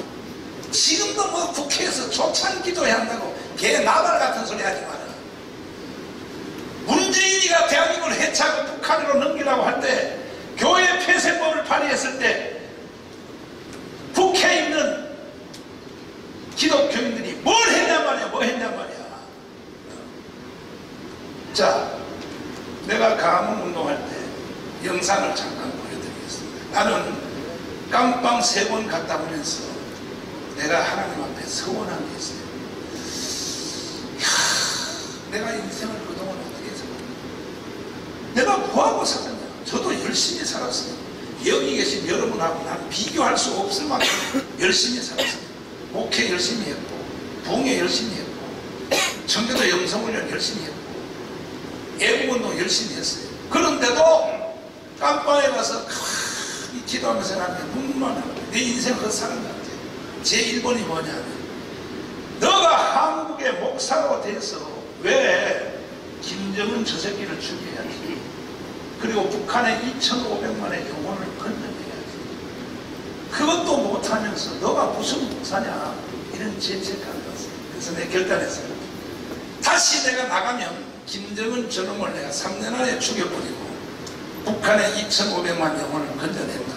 지금도 뭐 국회에서 조찬 기도해야 한다고 걔 나발 같은 소리 하지 마라. 문재인이가 대한민국을 해체하고 북한으로 넘기라고 할 때 교회 폐쇄법을 발의했을 때 국회에 있는 기독교인들이 뭘 했냔 말이야. 뭐 했냔 말이야. 자, 내가 가문 운동할 때 영상을 잠깐 보여드리겠습니다. 나는 깜빵 3번 갔다 오면서 내가 하나님 앞에 서원한 게 있어요. 내가 인생을 그동안 어떻게 살았나? 내가 뭐하고 살았냐? 저도 열심히 살았어요. 여기 계신 여러분하고 난 비교할 수 없을 만큼 열심히 살았어요. 목회 열심히 했고, 봉회 열심히 했고, 청교도 영성훈련 열심히 했고, 애국운동 열심히 했어요. 그런데도 깜빵에 가서 가만히 기도하면서 나는 눈만 하고 내 인생 헛살은 것 같아요. 제 1번이 뭐냐면, 너가 한국의 목사로 돼서 왜 김정은 저 새끼를 죽여야지, 그리고 북한의 2,500만의 영혼을 건너내야지, 그것도 못하면서 너가 무슨 목사냐, 이런 죄책감이 왔어요. 그래서 내가 결단했어요. 다시 내가 나가면 김정은 저놈을 내가 3년 안에 죽여버리고 북한의 2,500만 영혼을 건져낸다.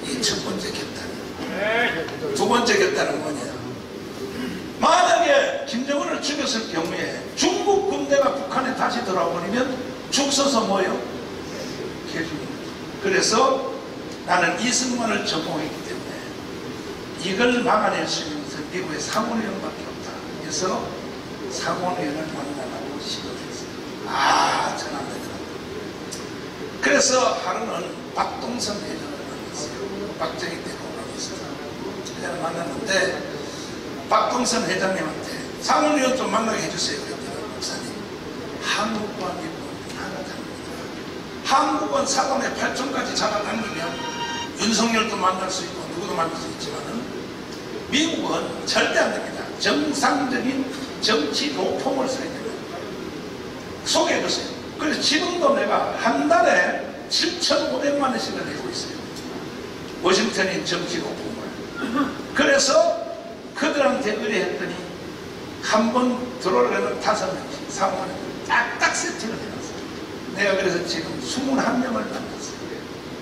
이게 첫 번째 결단이에요. 두 번째 결단은 뭐냐? 만약에 김정은을 죽였을 경우에 중국 군대가 북한에 다시 돌아버리면 죽 서서 뭐요? 개죽입니다. 그래서 나는 이승만을 전공했기 때문에 이걸 막아낼 수 있는 것은 미국의 상원의원밖에 없다. 그래서 상원의원을 만나라고 시도했어요. 전화되더라고요. 그래서 하루는 박동선 회장을 만났어요. 박정희 대통령이 있어서 그냥 만났는데 박동선 회장님한테 상원의원 좀 만나게 해주세요. 그랬더니 목사님, 한국과 미국은 하나 다릅니다. 한국은 사돈의 8촌까지 잡아당기면 윤석열도 만날 수 있고 누구도 만날 수 있지만은 미국은 절대 안 됩니다. 정상적인 정치 도통을 써야 됩니다. 소개해주세요. 그래서 지금도 내가 한 달에 7,500만 원씩을 내고 있어요. 워싱턴인 정치 도통을. 그래서 그들한테 의뢰했더니 한 번 들어오려면 5명씩 상원을 딱딱 세팅을 해놨어요. 내가 그래서 지금 21명을 만났어요.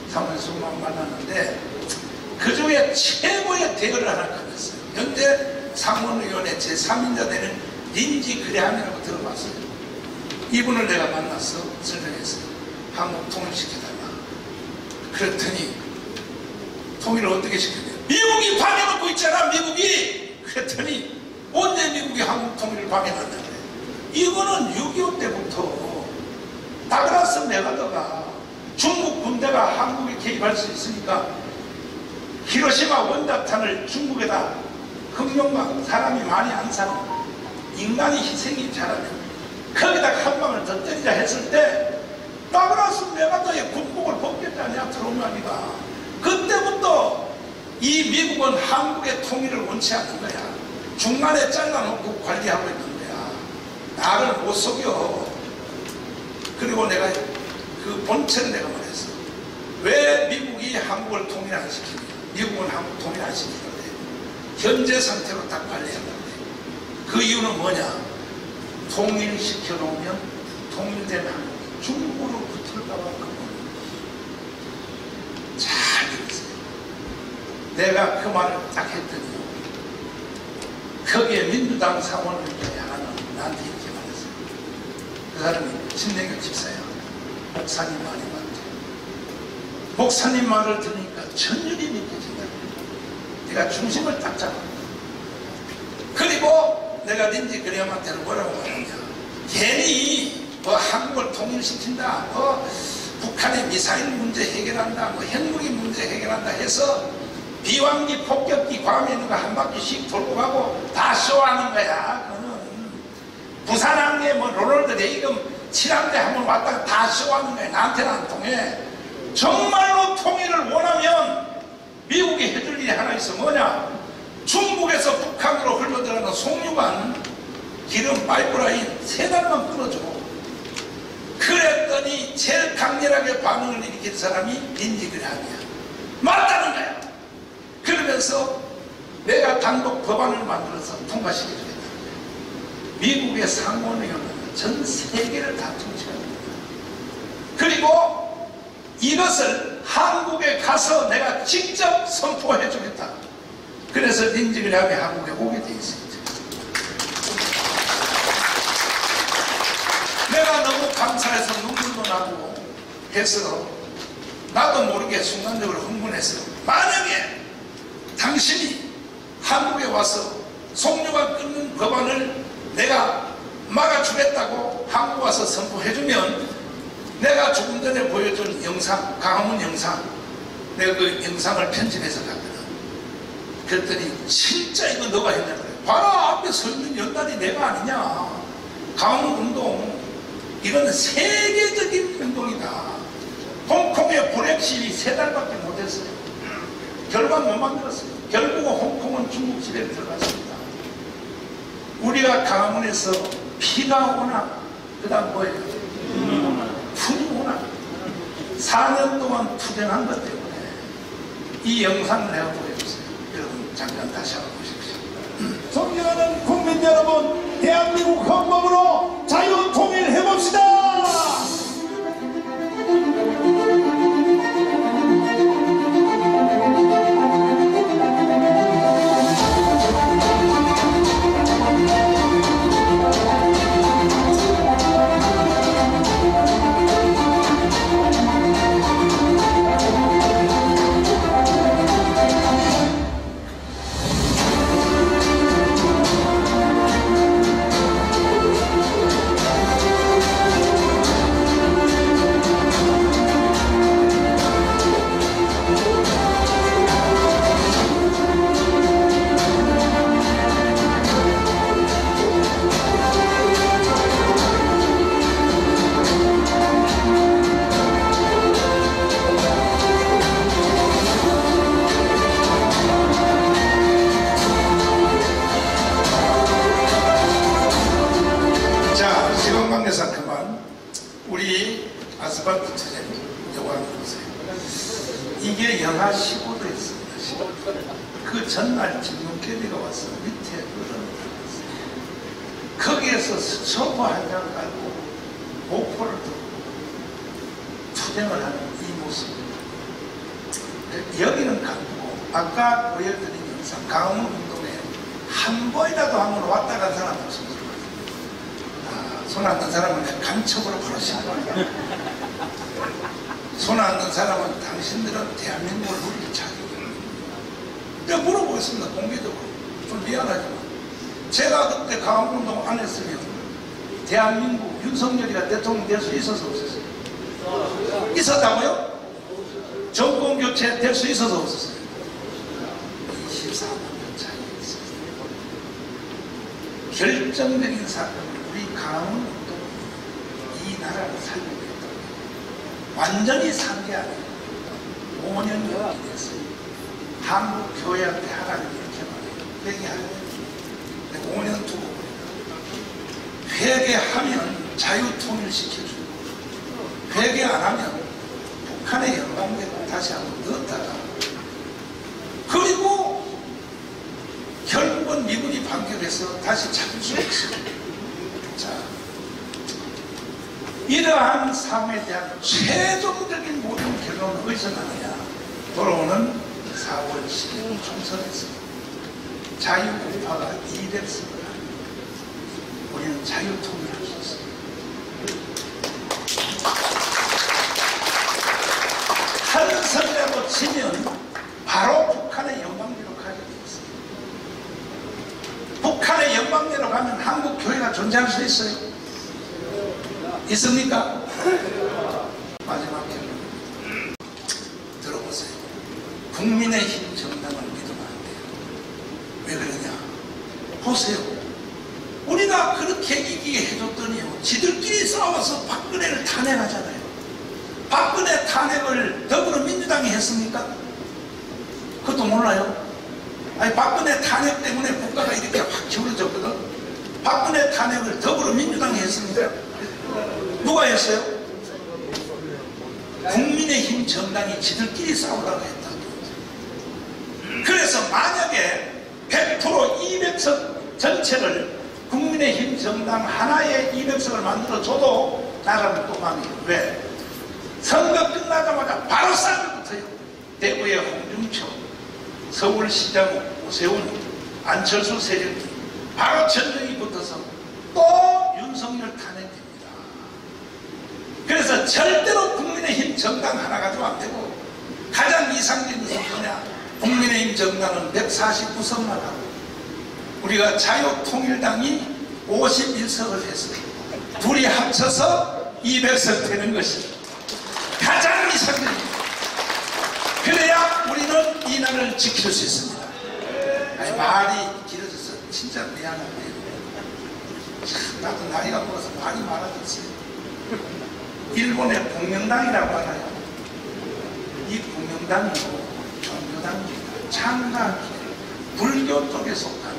상원 21명 만났는데 그 중에 최고의 대우를 하나 가졌어요. 현재 상원의원의 제3인자 되는 린지 그레함이라고 들어봤어요. 이분을 내가 만나서 설명했어요. 한국 통일시켜달라. 그랬더니 통일을 어떻게 시켜야 미국이 방해놓고 있잖아, 미국이. 그랬더니 언제 미국이 한국 통일을 방해놨냐고. 이거는 6.25 때부터 다그라스 메가더가 중국 군대가 한국에 개입할 수 있으니까 히로시마 원자탄을 중국에다 흑룡강 사람이 많이 안 사는 인간이 희생이 잘하면 거기다가 한 방을 더 때리자 했을 때 다그라스 메가더의 군복을 벗겼지 않냐. 이 미국은 한국의 통일을 원치 않는 거야. 중간에 잘라놓고 관리하고 있는 거야. 나를 못 속여. 그리고 내가 그 본체를 내가 말했어. 왜 미국이 한국을 통일 안 시키냐? 미국은 한국 통일 안 시키는데 현재 상태로 딱 관리한다는데 그 이유는 뭐냐? 통일시켜 놓으면 통일된 한국 중국으로 붙을까봐 잘 들었어요. 내가 그 말을 딱 했더니 거기에 민주당 사원을 하나는 나한테 이렇게 말했어요. 그 사람이 신대경 집사야. 목사님 말이 맞대. 목사님 말을 들으니까 전율이 느껴진다. 내가 중심을 딱 잡아. 그리고 내가 린지 그레엄한테는 뭐라고 말하냐. 괜히 뭐 한국을 통일시킨다. 뭐 북한의 미사일 문제 해결한다. 뭐 핵무기 문제 해결한다 해서 비왕기 폭격기 괌에 있는 거 한 바퀴씩 돌고 가고 다 쇼하는 거야. 그거는 부산항에 뭐 로널드 레이건 7함대 한번 왔다가 다 쇼하는 거야. 나한테는 안 통해. 정말로 통일을 원하면 미국이 해줄 일이 하나 있어. 뭐냐? 중국에서 북한으로 흘러들어가는 송유관 기름 파이프라인 3달만 끊어줘. 그랬더니 제일 강렬하게 반응을 일으킨 사람이 린지 그레엄이야. 맞다는 거야. 그러면서 내가 단독 법안을 만들어서 통과시켜주겠다. 미국의 상원의원은 전 세계를 다 통치합니다. 그리고 이것을 한국에 가서 내가 직접 선포해주겠다. 그래서 린지 그레엄이 한국에 오게 돼 있습니다. 내가 너무 감사해서 눈물도 나고 해서 나도 모르게 순간적으로 흥분해서 만약에 당신이 한국에 와서 송유관 끊는 법안을 내가 막아주겠다고 한국 와서 선포해주면 내가 조금 전에 보여준 영상, 강화문 영상, 내가 그 영상을 편집해서 갔거든. 그랬더니 진짜 이거 너가 했냐 그래. 바로 앞에 서 있는 연단이 내가 아니냐. 강화문 운동, 이건 세계적인 운동이다. 홍콩의 브렉시이 3달밖에 못했어요. 결과는 못 만들었어요. 결국은 홍콩은 중국 지배에 들어갔습니다. 우리가 강화문에서 피가 오나, 그 다음 뭐예요? 풀이 오나. 4년 동안 투쟁한 것 때문에 이 영상을 내가 보여주세요. 여러분 잠깐 다시 한번 보십시오. 존경하는 국민 여러분, 대한민국 헌법으로 자유 통일해봅시다. 이게 영하 15도였습니다. 15도. 그 전날 진동캐비가 와서 밑에 얼음을 달았어요. 거기에서 스초브 한 장 깔고 목포를 듣고 투쟁을 하는 이 모습. 여기는 강주고 아까 보여드린 영상 강화문 운동에 한 번이라도 한번 왔다 간 사람 없습니다. 손 안 든 사람은 그냥 간첩으로 바로 시작합니다. 손 안 든 사람은 당신들은 대한민국을 누릴 자격이 없는 내가 물어보겠습니다. 공개적으로. 좀 미안하지만 제가 그때 강화문운동 안 했으면 대한민국 윤석열이가 대통령 될 수 있어서 없었어요. 있었다고요? 정권 교체 될 수 있어서 없었어요. 24년 차이 있었어요. 결정적인 사건을 우리 강화문운동이 이 나라를 살리고 있다. 완전히 산 게 아니에요. 5년 연기 됐어요. 한국 교회한테 하라는 이렇게 말해요. 회개하래. 5년 두고 회개하면 자유통일시켜주고 회개 안 하면 북한의 영광대로 다시 한번 넣었다가 그리고 결국은 미군이 반격해서 다시 잡을 수 있어요. 자, 이러한 삶에 대한 최종적인 모든 결론은 어디서 나느냐? 돌아오는 4월 10일 총선에서 자유우파가 200석을 하면 우리는 자유통일할 수 있습니다. 한 선이라도 치면 바로 북한의 영광대로 가게 되어 있습니다. 북한의 영광대로 가면 한국 교회가 존재할 수 있어요? 있습니까? 마지막 결론 들어보세요. 국민의힘 정당을 믿으면 안 돼요. 왜 그러냐? 보세요. 우리가 그렇게 이기게 해줬더니요, 지들끼리 싸워서 박근혜를 탄핵하잖아요. 박근혜 탄핵을 더불어민주당이 했습니까? 그것도 몰라요? 아니, 박근혜 탄핵 때문에 국가가 이렇게 확 기울어졌거든. 박근혜 탄핵을 더불어민주당이 했습니다. 누가 했어요? 국민의힘 정당이 지들끼리 싸우라고 했다. 그래서 만약에 100% 200석 전체를 국민의힘 정당 하나에 200석을 만들어줘도 나라는 또 망해요. 왜? 선거 끝나자마자 바로 싸움이 붙어요. 대구의 홍준표, 서울시장 오세훈, 안철수 세력이 바로 전쟁이 붙어서 또 윤석열 탄핵됩니다. 그래서 절대로 국민의힘 정당 하나 가지고 안 되고, 가장 이상적인 것은 뭐냐? 국민의힘 정당은 149석만 하고 우리가 자유통일당이 51석을 했어요. 둘이 합쳐서 200석 되는 것이 가장 이상적입니다. 그래야 우리는 이 나라를 지킬 수 있습니다. 아니, 말이 길어져서 진짜 미안한데요. 참, 나도 나이가 먹어서 많이 많아졌어요. 일본의 공명당이라고 하나요? 이 공명당이고 종교당입니다. 창가학회, 불교 쪽에 속한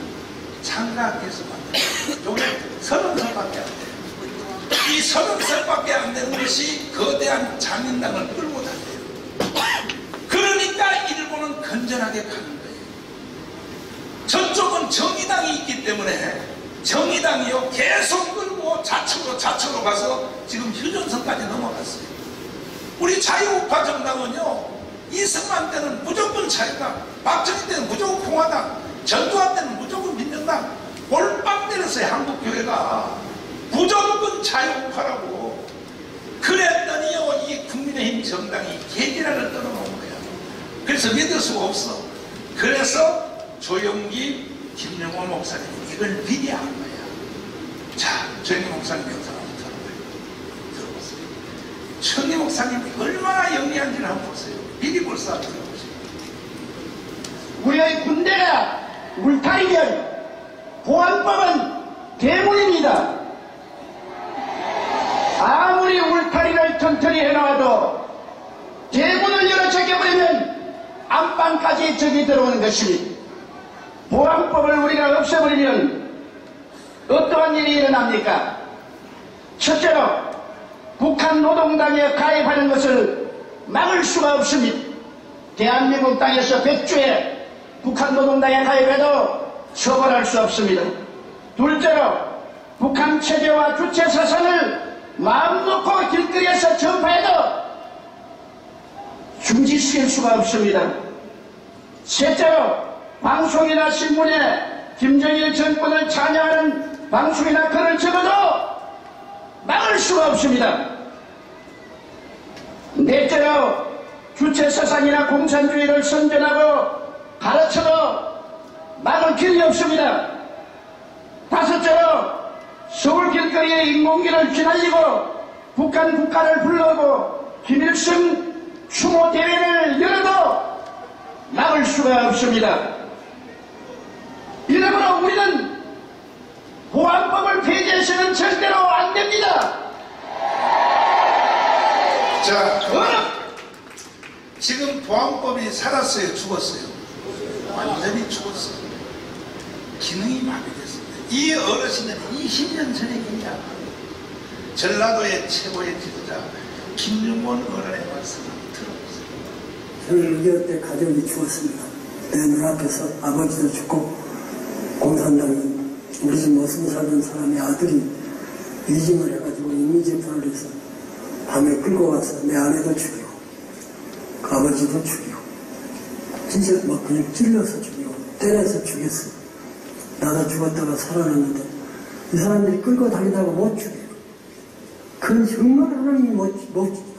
창가학회에서 만든 요게 30석밖에 안 돼요. 이 30석밖에 안 되는 것이 거대한 자민당을 끌고 다녀요. 그러니까 일본은 건전하게 가는 거예요. 저쪽은 정의당이 있기 때문에 정의당이요 계속 끌고 좌측으로 가서 지금 휴전선까지 넘어갔어요. 우리 자유우파 정당은요, 이승만 때는 무조건 자유당, 박정희 때는 무조건 공화당, 전두환 때는 무조건 민정당, 몰빵 때렸어요. 한국교회가 무조건 자유우파라고. 그랬더니요, 이 국민의힘 정당이 개기란을 떨어놓은 거예요. 그래서 믿을 수가 없어. 그래서 조영기, 김영호 목사님이 이걸 미리 한 거야. 자, 조영기 목사님 영상 한번 들어보세요. 조영기 목사님이 얼마나 영리한지를 한번 보세요. 미리 벌써 한번 들어보세요. 우리의 군대가 울타리면 보안법은 대문입니다. 아무리 울타리를 튼튼히 해놔도 대문을 열어 제껴버리면 안방까지 적이 들어오는 것입니다. 보안법을 우리가 없애버리면 어떠한 일이 일어납니까? 첫째로 북한 노동당에 가입하는 것을 막을 수가 없습니다. 대한민국 땅에서 100주에 북한 노동당에 가입해도 처벌할 수 없습니다. 둘째로 북한 체제와 주체 사상을 마음 놓고 길거리에서 전파해도 중지시킬 수가 없습니다. 셋째로 방송이나 신문에 김정일 정권을 찬양하는 방송이나 글을 적어도 막을 수가 없습니다. 넷째로 주체 사상이나 공산주의를 선전하고 가르쳐도 막을 길이 없습니다. 다섯째로 서울 길거리에 인공기를 휘날리고 북한 국가를 불러오고 김일성 추모 대회를 열어도 막을 수가 없습니다. 이러므로 우리는 보안법을 폐지해서는 절대로 안 됩니다. 자, 지금 보안법이 살았어요? 죽었어요? 완전히 죽었어요. 기능이 마비됐습니다. 이 어르신은 20년 전의 일이야. 전라도의 최고의 지도자 김중곤 어른의 말씀을 들어보세요. 저는 6.25 때 가족이 죽었습니다. 내 눈앞에서 아버지도 죽고 공산당이 우리 집 모습 살던 사람의 아들이 위증을 해가지고 인민재판을 해서 밤에 끌고 와서 내 아내도 죽이고 그 아버지도 죽이고 진짜 막 그냥 찔러서 죽이고 때려서 죽였어. 나도 죽었다가 살아났는데 이 사람들이 끌고 다니다가 못 죽여요. 그건 정말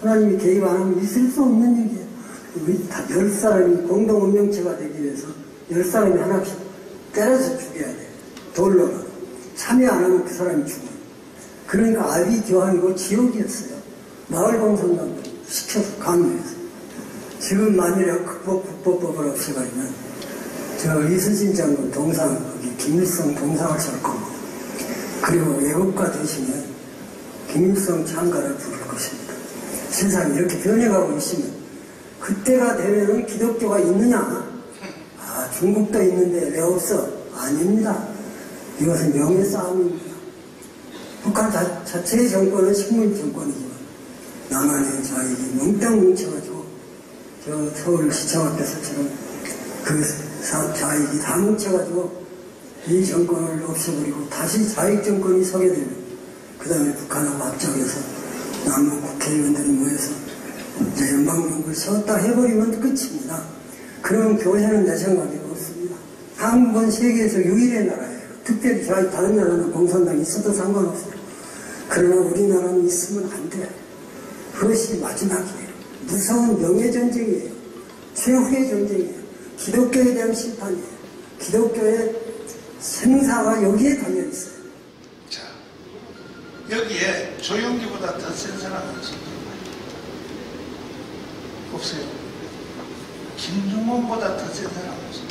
하나님이 개입 안 하면 있을 수 없는 얘기예요. 우리 다 10사람이 공동 운명체가 되기 위해서 10사람이 하나씩 때려서 죽여야 돼요. 돌로 참여 안 하면 그 사람이 죽어요. 그러니까 아비규환이고 지옥이었어요. 마을 공산당을 시켜서 강요해서. 지금 만일에 국보법을 없애버리면 저 이순신 장군 동상, 거기 김일성 동상을 설 거고, 그리고 애국가 대신에 김일성 창가를 부를 것입니다. 세상이 이렇게 변해가고 있으면 그때가 되면은 기독교가 있느냐? 아, 중국도 있는데 왜 없어? 아닙니다. 이것은 명예 싸움입니다. 북한 자체의 정권은 식민 정권이지만 남한의 자익이 뭉땅 뭉쳐가지고 저 서울시청 앞에서처럼 그 자익이 다 뭉쳐가지고 이 정권을 없애버리고 다시 자익 정권이 서게 되면 그 다음에 북한하고 합작해서 남한 국회의원들이 모여서 이제 연방정부를 세웠다 해버리면 끝입니다. 그런 교회는 내 생각에 없습니다. 한국은 세계에서 유일의 나라예요. 특별히 다른 나라는 공산당이 있어도 상관없어요. 그러나 우리나라는 있으면 안 돼요. 그것이 마지막이에요. 무서운 명예전쟁이에요. 최후의 전쟁이에요. 기독교에 대한 심판이에요. 기독교의 생사가 여기에 달려있어요. 자, 여기에 조영기보다 더 센 사람은 없어요. 김중곤보다 더 센 사람은 없어요.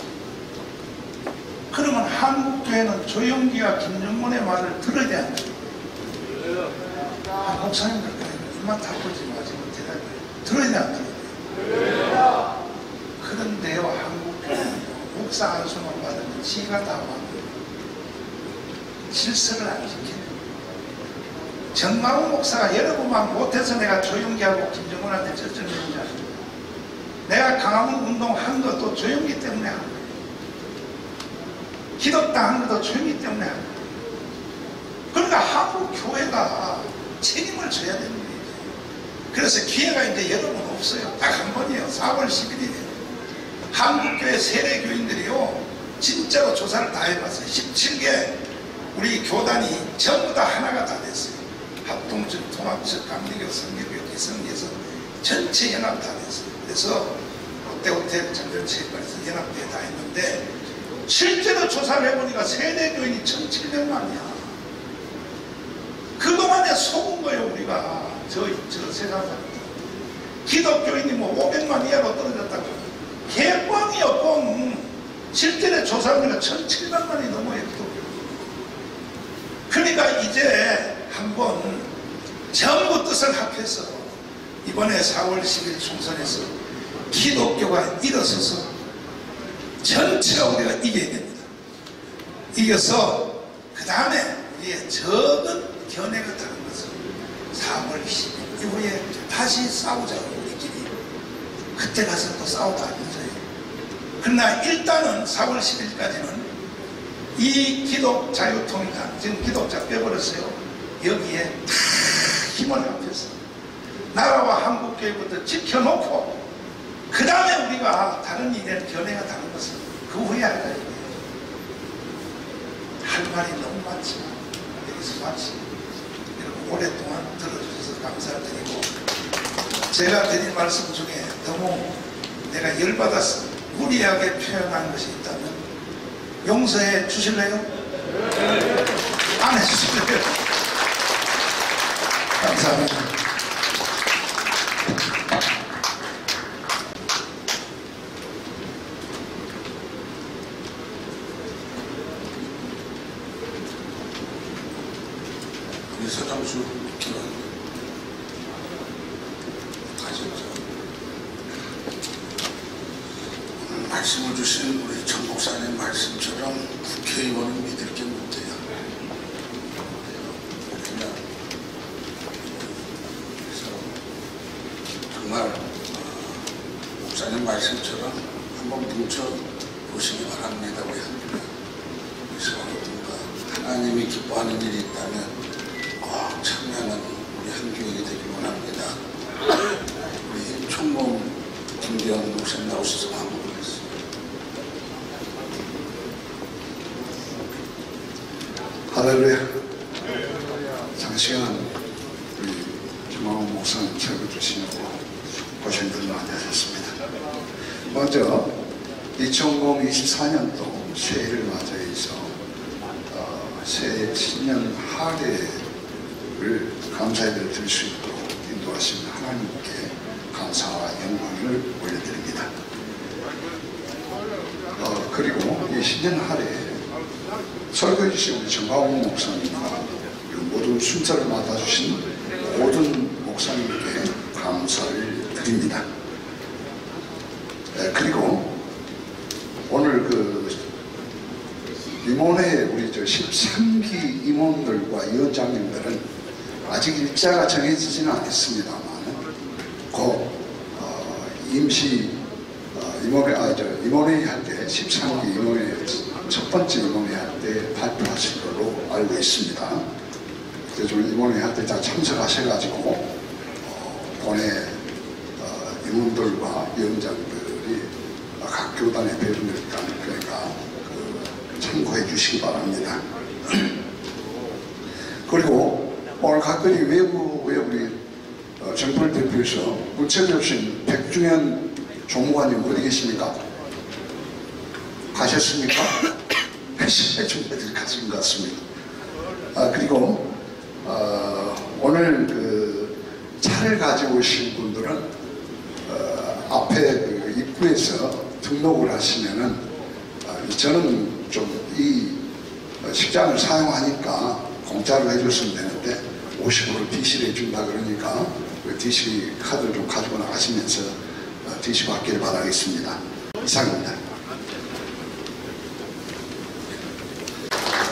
그러면 한국교회는 조영기와 김중곤의 말을 들어야 안 돼요. 목사님 입만 닫고지 마시고 들어야 안 돼요. 그런데요, 한국교회는 목사 안수만 받으면 지가 다 만들어요. 질서를 안 지켜요. 정마훈 목사가 여러 번만 못해서 내가 조영기하고 김정은한테 쩔쩔매는 줄 알아요. 내가 강화문 운동한 것도 조영기 때문에 한 거예요. 기독당 한 것도 조영기 때문에 한 거예요. 그러니까 한국 교회가 책임을 져야 되는 거예요. 그래서 기회가 이제 여러 번 없어요. 딱 한 번이에요. 4월 11일이에요. 한국교회 세례교인들이요, 진짜로 조사를 다 해봤어요. 17개 우리 교단이 전부 다 하나가 다 됐어요. 합동적, 통합적, 감리교, 성교교, 기성교에서 전체 연합 다 됐어요. 그래서 롯데호텔 전전체육관에서 연합대 다 했는데 실제로 조사를 해보니까 세례교인이 1,700만이야. 그동안에 속은 거예요, 우리가. 저 세상 사람들. 기독교인이 뭐 500만 이하로 떨어졌다고. 개뻥이요, 뻥. 실제로 조사하면 1,700만이 넘어요, 기독교. 그러니까 이제 한번 전부 뜻을 합해서 이번에 4월 10일 총선에서 기독교가 일어서서 전체가 우리가 이겨야 됩니다. 이겨서 그 다음에 우리의 적은 견해가 다른 것은 4월 10일 이후에 다시 싸우자고 우리끼리. 그때 가서 또 싸우다 안 늦어요. 그러나 일단은 4월 10일까지는 이 기독자유통일당, 지금 기독자 빼버렸어요. 여기에 다 힘을 합해서 나라와 한국교회부터 지켜놓고 그 다음에 우리가 다른 일에 견해가 다른 것은 그 후에 할 거예요. 할 말이 너무 많지만 여기서 마치 여러분 오랫동안 들어주셔서 감사드리고, 제가 드린 말씀 중에 너무 내가 열받아서 무리하게 표현한 것이 있다면 용서해 주실래요? 안 해주실래요? 감사합니다. 서장수 가셨죠. 말씀을 주신 우리 정 목사님 말씀처럼 국회의원을 믿을 게 못 돼요. 그래서 정말 목사님 말씀처럼 한번 뭉쳐 보시기 바랍니다. 우리 한국에. 그래서 뭔가 하나님이 기뻐하는 일이 있다면 꼭 참여하는 우리 한교회가 되길 원합니다. 우리 총무 김기현 목사님 나오셔서 방문하겠습니다. 할렐루야. 장시간 우리 김광훈 목사님 설교 주시느고 고생들 많이 하셨습니다. 먼저 2024년도 새해를 맞이해서 새해 신년 하례를 감사예배를 드릴 수 있도록 인도하신 하나님께 감사와 영광을 올려드립니다. 그리고 이 신년 하례에 설교해 주신 우리 정광훈 목사님과 모든 순서를 맡아주신 모든 목사님께 감사를 드립니다. 그리고 오늘 임원회 우리 13기 임원들과 위원장님들은 아직 일자가 정해지지는 않았습니다만 곧 임시 임원회 할 때 13기 임원회 첫 번째 임원회 할 때 발표하실 걸로 알고 있습니다. 그래서 임원회 할 때 다 참석하셔가지고 본회 임원들과 위원장들이 각 교단의 배분일단 그러니까 참고해 주시기 바랍니다. 그리고 오늘 각별히 외부에 우리 정부를 대표해서 문체를 주신 백중현 조무관님 어디 계십니까? 가셨습니까? 준비들 가신 것 같습니다. 그리고 오늘 차를 가지고 오신 분들은 앞에 입구에서 등록을 하시면은 저는 좀 이 식장을 사용하니까 공짜로 해줬으면 되는데 50% DC를 해준다 그러니까 DC 카드를 좀 가지고 나가시면서 DC 받기를 바라겠습니다. 이상입니다.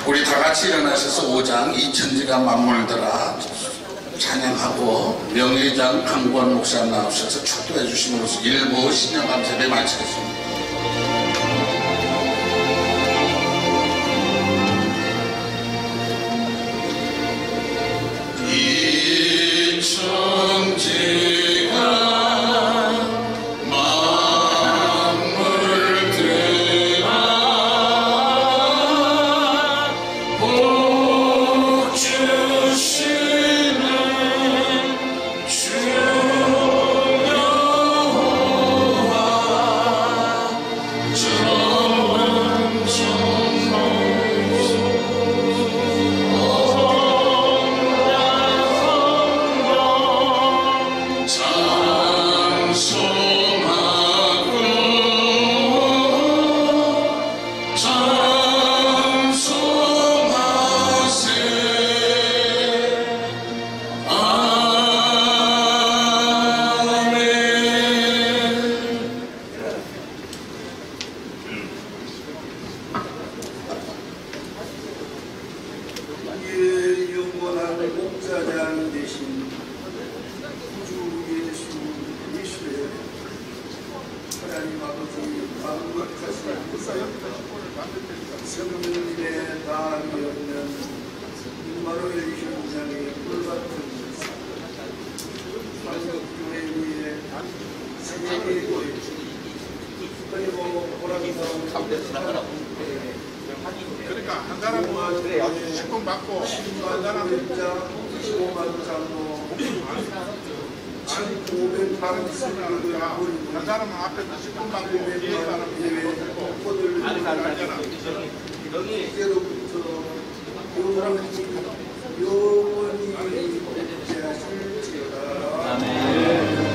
우리 다 같이 일어나셔서 5장 이천지가 만물더라 찬양하고 명예장 강구원 목사 나오셔서 축도해 주심으로써 일부 신년 감사를 마치겠습니다. 성령님의 다함이 없는 임마누엘 현장의 꿀같은 한국교회 위에 생명의 고유 그리고 보람스러운 그러니까 한 사람은 10분 받고 한 사람은 25만 장로 1,580 한 사람은 앞에서 10분 받고 뒤에 사람은 꽃을 알잖아. 이제로부터 영원히 영원히 제하실지어다. 아멘.